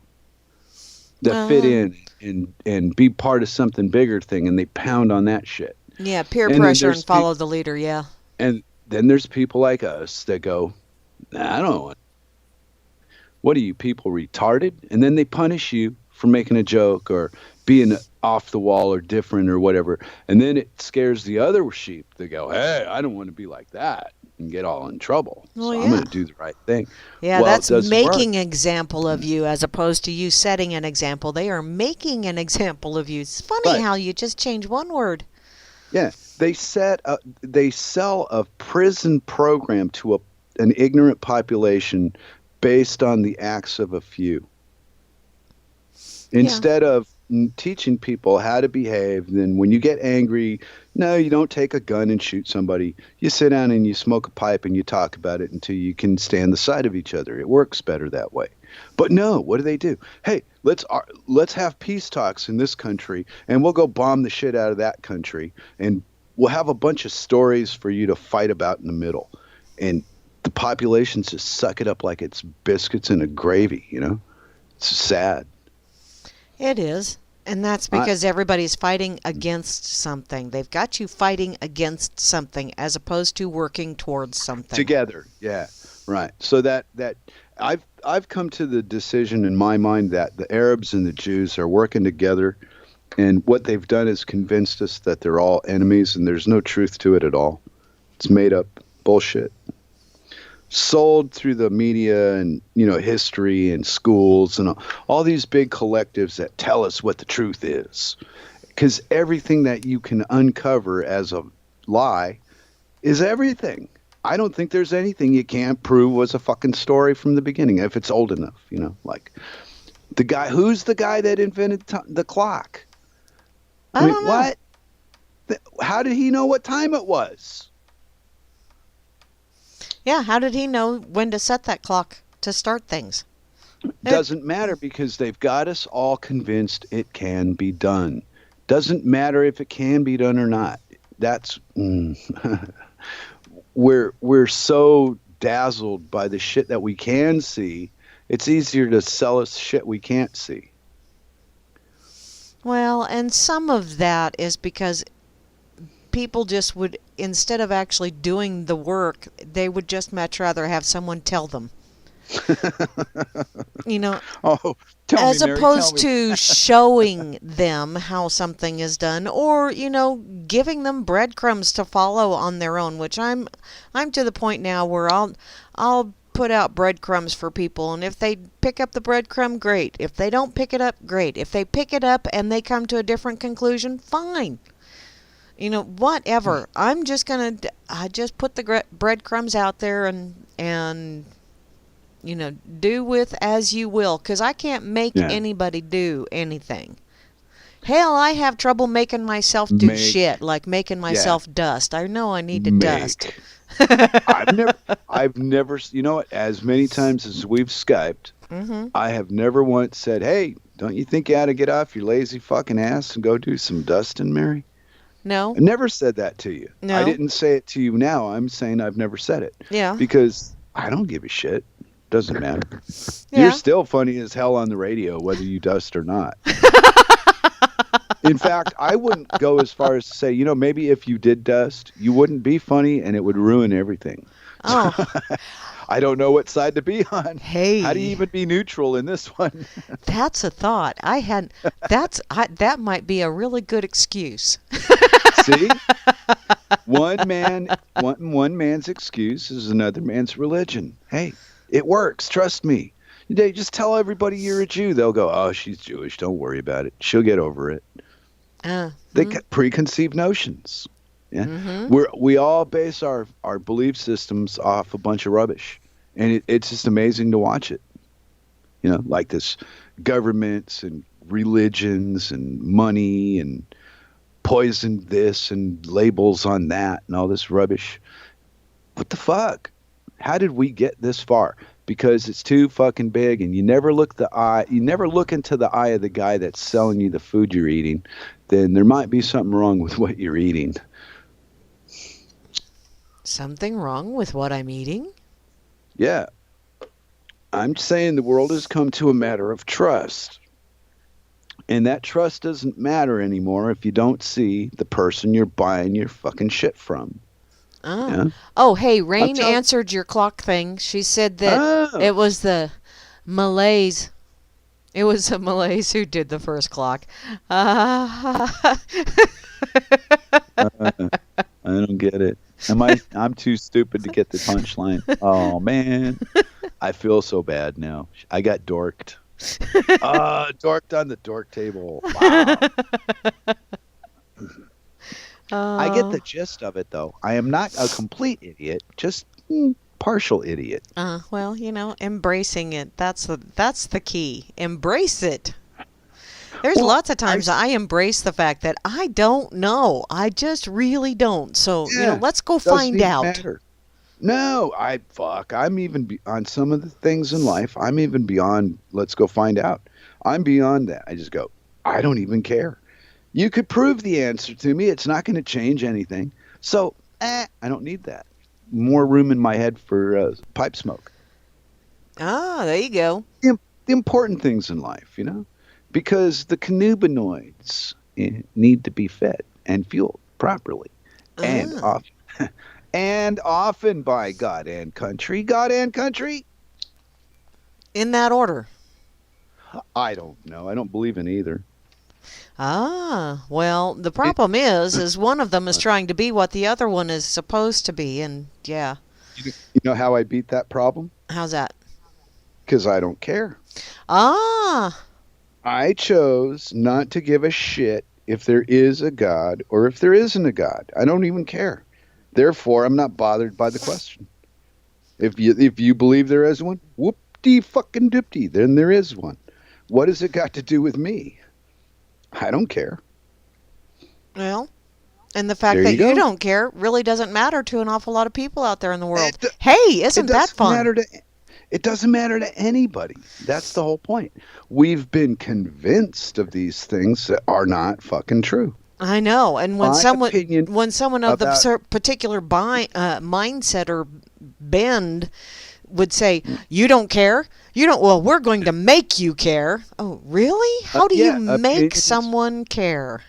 That fit in and be part of something bigger thing, and they pound on that shit. Yeah, peer pressure and follow the leader, yeah. And then there's people like us that go, nah, I don't want. What are you people retarded? And then they punish you for making a joke or being off the wall or different or whatever. And then it scares the other sheep. They go, hey, I don't want to be like that and get all in trouble. Well, So I'm going yeah. to do the right thing. Yeah, Well, it that's doesn't work. making an example of you as opposed to you setting an example. They are making an example of you. It's funny Right. how you just change one word. Yeah. They sell a prison program to an ignorant population based on the acts of a few. Yeah. Instead of teaching people how to behave, then when you get angry, no, you don't take a gun and shoot somebody. You sit down and you smoke a pipe and you talk about it until you can stand the side of each other. It works better that way. But no, what do? Hey, let's have peace talks in this country, and we'll go bomb the shit out of that country, and we'll have a bunch of stories for you to fight about in the middle. And the populations just suck it up like it's biscuits in a gravy, you know? It's sad. It is. And that's because everybody's fighting against something. They've got you fighting against something as opposed to working towards something. Together, yeah, right. So that I've come to the decision in my mind that the Arabs and the Jews are working together, and what they've done is convinced us that they're all enemies, and there's no truth to it at all. It's made up bullshit. Sold through the media and history and schools and all these big collectives that tell us what the truth is, because everything that you can uncover as a lie is everything. I don't think there's anything you can't prove was a fucking story from the beginning if it's old enough, like who's the guy that invented the clock? I don't know. What? How did he know what time it was? Yeah, how did he know when to set that clock to start things? Doesn't matter, because they've got us all convinced it can be done. Doesn't matter if it can be done or not. That's we're so dazzled by the shit that we can see. It's easier to sell us shit we can't see. Well, and some of that is because people just would, instead of actually doing the work, they would just much rather have someone tell them. Oh, tell as me, Mary, opposed tell me. to showing them how something is done, or giving them breadcrumbs to follow on their own, which I'm to the point now where I'll put out breadcrumbs for people, and if they pick up the breadcrumb, great. If they don't pick it up, great. If they pick it up and they come to a different conclusion, fine. Whatever. I'm just gonna just put the breadcrumbs out there and do with as you will, because I can't make anybody do anything. Hell, I have trouble making myself do shit, like making myself dust. I know I need to dust. I've never, as many times as we've Skyped, I have never once said, hey, don't you think you ought to get off your lazy fucking ass and go do some dusting, Mary? No. I never said that to you. No. I didn't say it to you now. I'm saying I've never said it. Yeah. Because I don't give a shit. Doesn't matter. Yeah. You're still funny as hell on the radio, whether you dust or not. In fact, I wouldn't go as far as to say, maybe if you did dust, you wouldn't be funny and it would ruin everything. Oh. I don't know what side to be on. Hey. How do you even be neutral in this one? That's a thought. That might be a really good excuse. See? One man's excuse is another man's religion. Hey, it works. Trust me. They just tell everybody you're a Jew. They'll go, oh, she's Jewish. Don't worry about it. She'll get over it. They got preconceived notions. Yeah, we all base our belief systems off a bunch of rubbish, and it's just amazing to watch it. Like this governments and religions and money and poison this and labels on that and all this rubbish. What the fuck? How did we get this far? Because it's too fucking big, and you never look into the eye of the guy that's selling you the food you're eating. Then there might be something wrong with what you're eating. Something wrong with what I'm eating? Yeah. I'm saying the world has come to a matter of trust. And that trust doesn't matter anymore if you don't see the person you're buying your fucking shit from. Oh, Yeah? oh, hey, Rain answered your clock thing. She said that it was the Malays It was the Malays who did the first clock. Uh, Uh, I don't get it. I'm too stupid to get the punchline. Oh man, I feel so bad now. I got dorked. Dorked on the dork table. Wow. I get the gist of it though. I am not a complete idiot, just partial idiot. well, embracing it. That's the key. Embrace it. There's Well, lots of times I embrace the fact that I don't know. I just really don't. So, Yeah, let's go doesn't find even out. matter. No, I'm even on some of the things in life. I'm even beyond. Let's go find out. I'm beyond that. I just go. I don't even care. You could prove the answer to me. It's not going to change anything. So, I don't need that. More room in my head for pipe smoke. There you go. The important things in life, because the cannabinoids need to be fed and fueled properly, and Ah. often, and often by God and country. In that order. I don't know. I don't believe in either. Well, the problem is one of them is trying to be what the other one is supposed to be, and yeah. You know how I beat that problem? How's that? Because I don't care. I chose not to give a shit if there is a God or if there isn't a God. I don't even care. Therefore, I'm not bothered by the question. If you believe there is one, whoop-dee fucking dipty, then there is one. What has it got to do with me? I don't care. Well, and the fact There that you go. you don't care really doesn't matter to an awful lot of people out there in the world. It- Hey, isn't that fun? It doesn't matter to anybody. That's the whole point. We've been convinced of these things that are not fucking true. I know, and when My someone opinion of the about- particular mindset or bend would say, "You don't care? You don't? Well, we're going to make you care." Oh, really? How do yeah, you make opinions- someone care?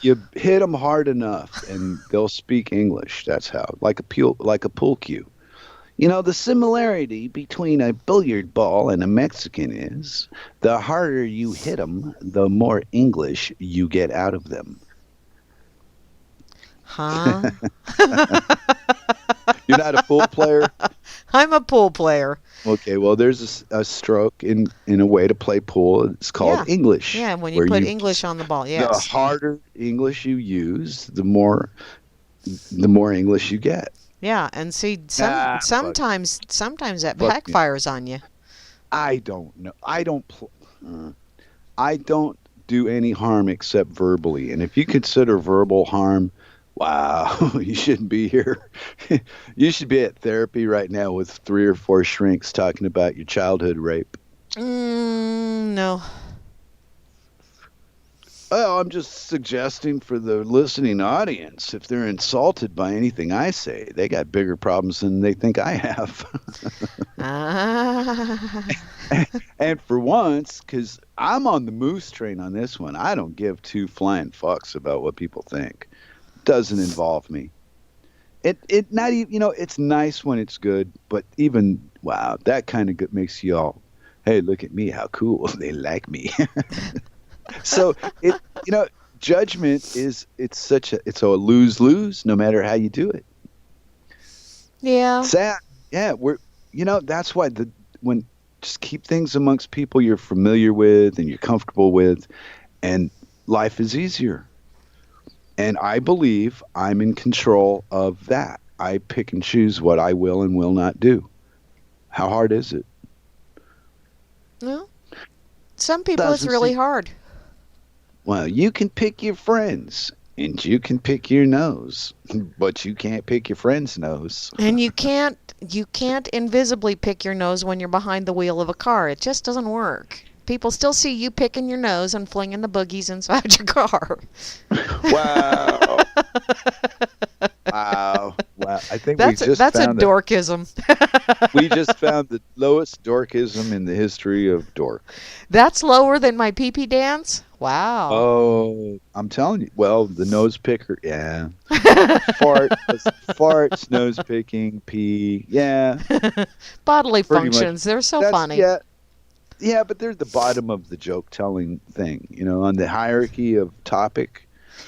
You hit them hard enough, and they'll speak English. That's how, like a pool cue. The similarity between a billiard ball and a Mexican is the harder you hit them, the more English you get out of them. Huh? You're not a pool player? I'm a pool player. Okay, well, there's a stroke in a way to play pool. It's called English. Yeah, when you where put English on the ball, The yes. harder English you use, the more English you get. Yeah, and see, sometimes that Fuck you. backfires on you. I don't know. I don't do any harm except verbally. And if you consider verbal harm, wow, you shouldn't be here. You should be at therapy right now with 3 or 4 shrinks talking about your childhood rape. No. Well, I'm just suggesting for the listening audience, if they're insulted by anything I say, they got bigger problems than they think I have. And for once, because I'm on the moose train on this one, I don't give 2 flying fucks about what people think. Doesn't involve me. It not even, it's nice when it's good, but even, wow, that kind of makes you all, hey, look at me, how cool, they like me. So judgment it's a lose-lose no matter how you do it. Yeah. Sad. Yeah, that's why when just keep things amongst people you're familiar with and you're comfortable with, and life is easier. And I believe I'm in control of that. I pick and choose what I will and will not do. How hard is it? Well, some people it's Doesn't really seem- hard. Well, you can pick your friends and you can pick your nose, but you can't pick your friend's nose. And you can't invisibly pick your nose when you're behind the wheel of a car. It just doesn't work. People still see you picking your nose and flinging the boogies inside your car. Wow. Wow. I think That's a dorkism. We just found the lowest dorkism in the history of dork. That's lower than my pee-pee dance? Wow. Oh, I'm telling you. Well, the nose picker, yeah. Farts, nose picking, pee, yeah. Bodily Pretty much. functions, they're so funny. Yeah, but they're the bottom of the joke telling thing, on the hierarchy of topic.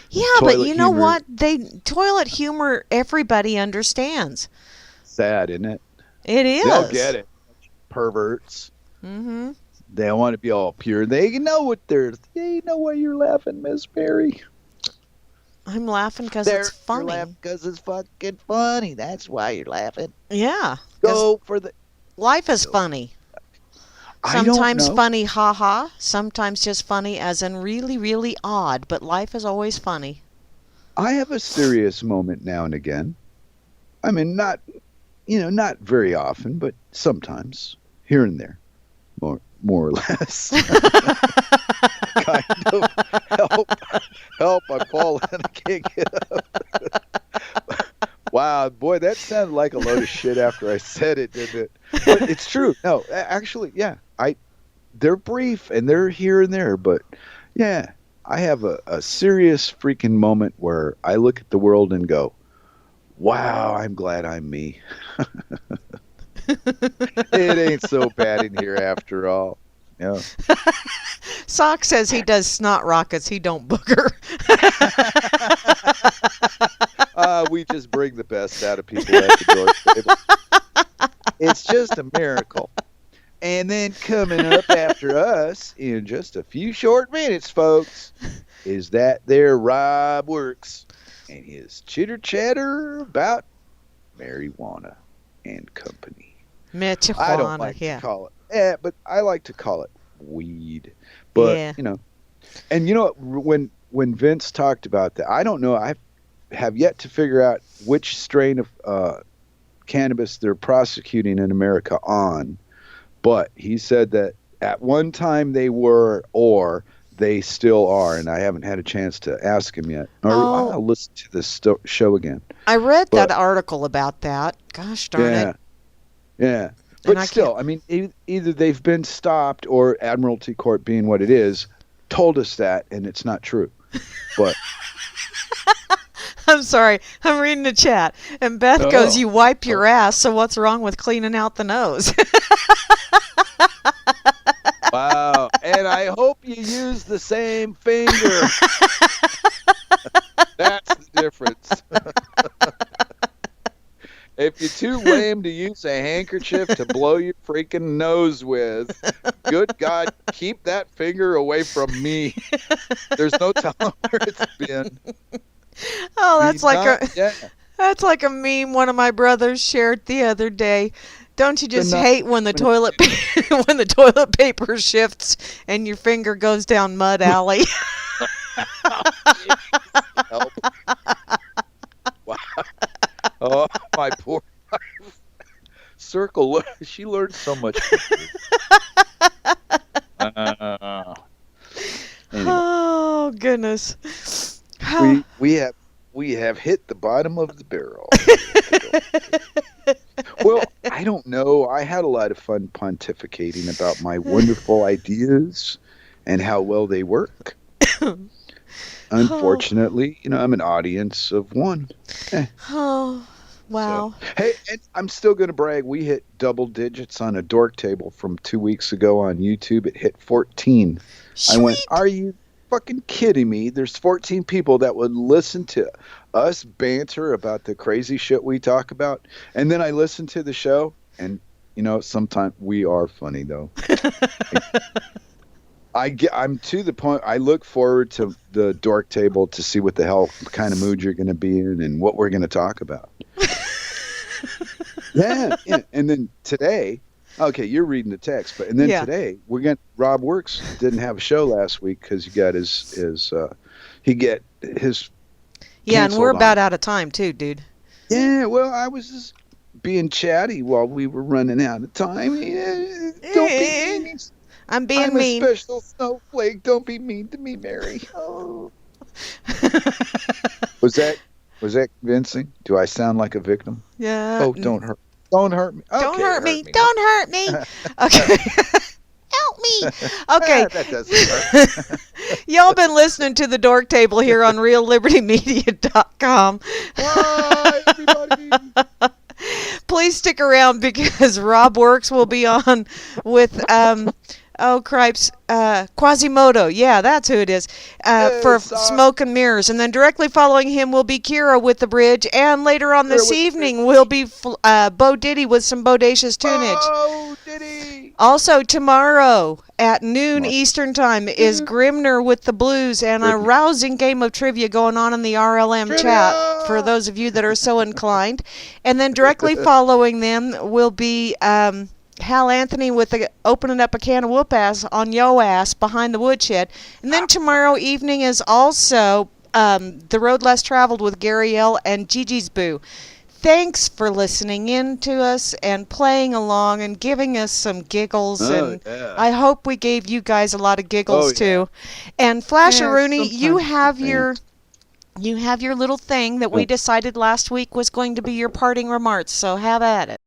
Yeah, but Toilet you know humor, what? Toilet humor everybody understands. sad, isn't it? It They'll get is. it. Perverts. Mm-hmm. They want to be all pure. They know why you're laughing, Miss Mary. I'm laughing because it's You're laughing funny. because it's fucking funny. That's why you're laughing. Yeah, because Go for the. life is Go. funny. I don't Sometimes know. funny, haha. Sometimes just funny, as in really, really odd. But life is always funny. I have a serious moment now and again. I mean, not very often, but sometimes, here and there, more or less. Kind of help! I'm falling. I can't get up. Wow, boy, that sounded like a load of shit after I said it, didn't it? But it's true. No, actually, yeah. They're brief and they're here and there, but yeah, I have a serious freaking moment where I look at the world and go, wow, I'm glad I'm me. It ain't so bad in here after all. Yeah. Sock says he does snot rockets. He don't booger. We just bring the best out of people at the Dork Table. It's just a miracle. And then coming up after us in just a few short minutes, folks, is that there Rob Works and his chitter chatter about marijuana and company. Marijuana, I don't like yeah. to call it, but I like to call it weed. But Yeah. and when Vince talked about that, I don't know. I have yet to figure out which strain of cannabis they're prosecuting in America on. But he said that at one time they were, or they still are, and I haven't had a chance to ask him yet. Or Oh. I'll listen to this show again. I read But- that article about that. Gosh darn it. Yeah. And But I still, I mean, either they've been stopped or Admiralty Court, being what it is, told us that, and it's not true. But I'm sorry. I'm reading the chat. And Beth goes, you wipe your ass, so what's wrong with cleaning out the nose? wow. And I hope you use the same finger. That's the difference. If you're too lame to use a handkerchief to blow your freaking nose with, good God, keep that finger away from me. There's no telling where it's been. Oh, that's Yeah. that's like a meme one of my brothers shared the other day. Don't you just hate when the toilet when the toilet paper shifts and your finger goes down mud alley? Help. Wow. Oh, my poor wife. Circle, she learned so much. Anyway. Oh, goodness. We have hit the bottom of the barrel. Well, I don't know. I had a lot of fun pontificating about my wonderful ideas and how well they work. Unfortunately, I'm an audience of one. Oh, wow. So, hey, and I'm still going to brag. We hit double digits on a Dork Table from 2 weeks ago on YouTube. It hit 14. Sweet. I went, are you fucking kidding me? There's 14 people that would listen to us banter about the crazy shit we talk about. And then I listened to the show, and, sometimes we are funny, though. I'm to the point. I look forward to the Dork Table to see what the hell kind of mood you're going to be in and what we're going to talk about. Yeah. And then today, okay, you're reading the text, but today Rob Works didn't have a show last week because he got his Yeah, and we're canceled about out of time too, dude. Yeah, well, I was just being chatty while we were running out of time. Yeah, don't be mean. I'm being mean. I'm a special snowflake. Don't be mean to me, Mary. Oh. Was that convincing? Do I sound like a victim? Yeah. Oh, don't hurt me. Okay, don't hurt me. Don't hurt me. Okay. Help me. Okay. That doesn't hurt. Y'all been listening to the Dork Table here on RealLibertyMedia.com. Bye, everybody. Please stick around because Rob Works will be on with Oh, cripes. Quasimodo. Yeah, that's who it is. For Smoke and Mirrors. And then directly following him will be Kira with the bridge. And later on this evening will be Bo Diddy with some bodacious tunage. Bo Diddy! Also, tomorrow at noon Eastern Time is Grimner with the blues and a rousing game of trivia going on in the RLM chat for those of you that are so inclined. And then directly following them will be Hal Anthony with opening up a can of whoop ass on yo ass behind the woodshed. And then tomorrow evening is also The Road Less Traveled with Gary L. and Gigi's Boo. Thanks for listening in to us and playing along and giving us some giggles. I hope we gave you guys a lot of giggles too. And Flasher Rooney, you have your little thing that we decided last week was going to be your parting remarks. So have at it.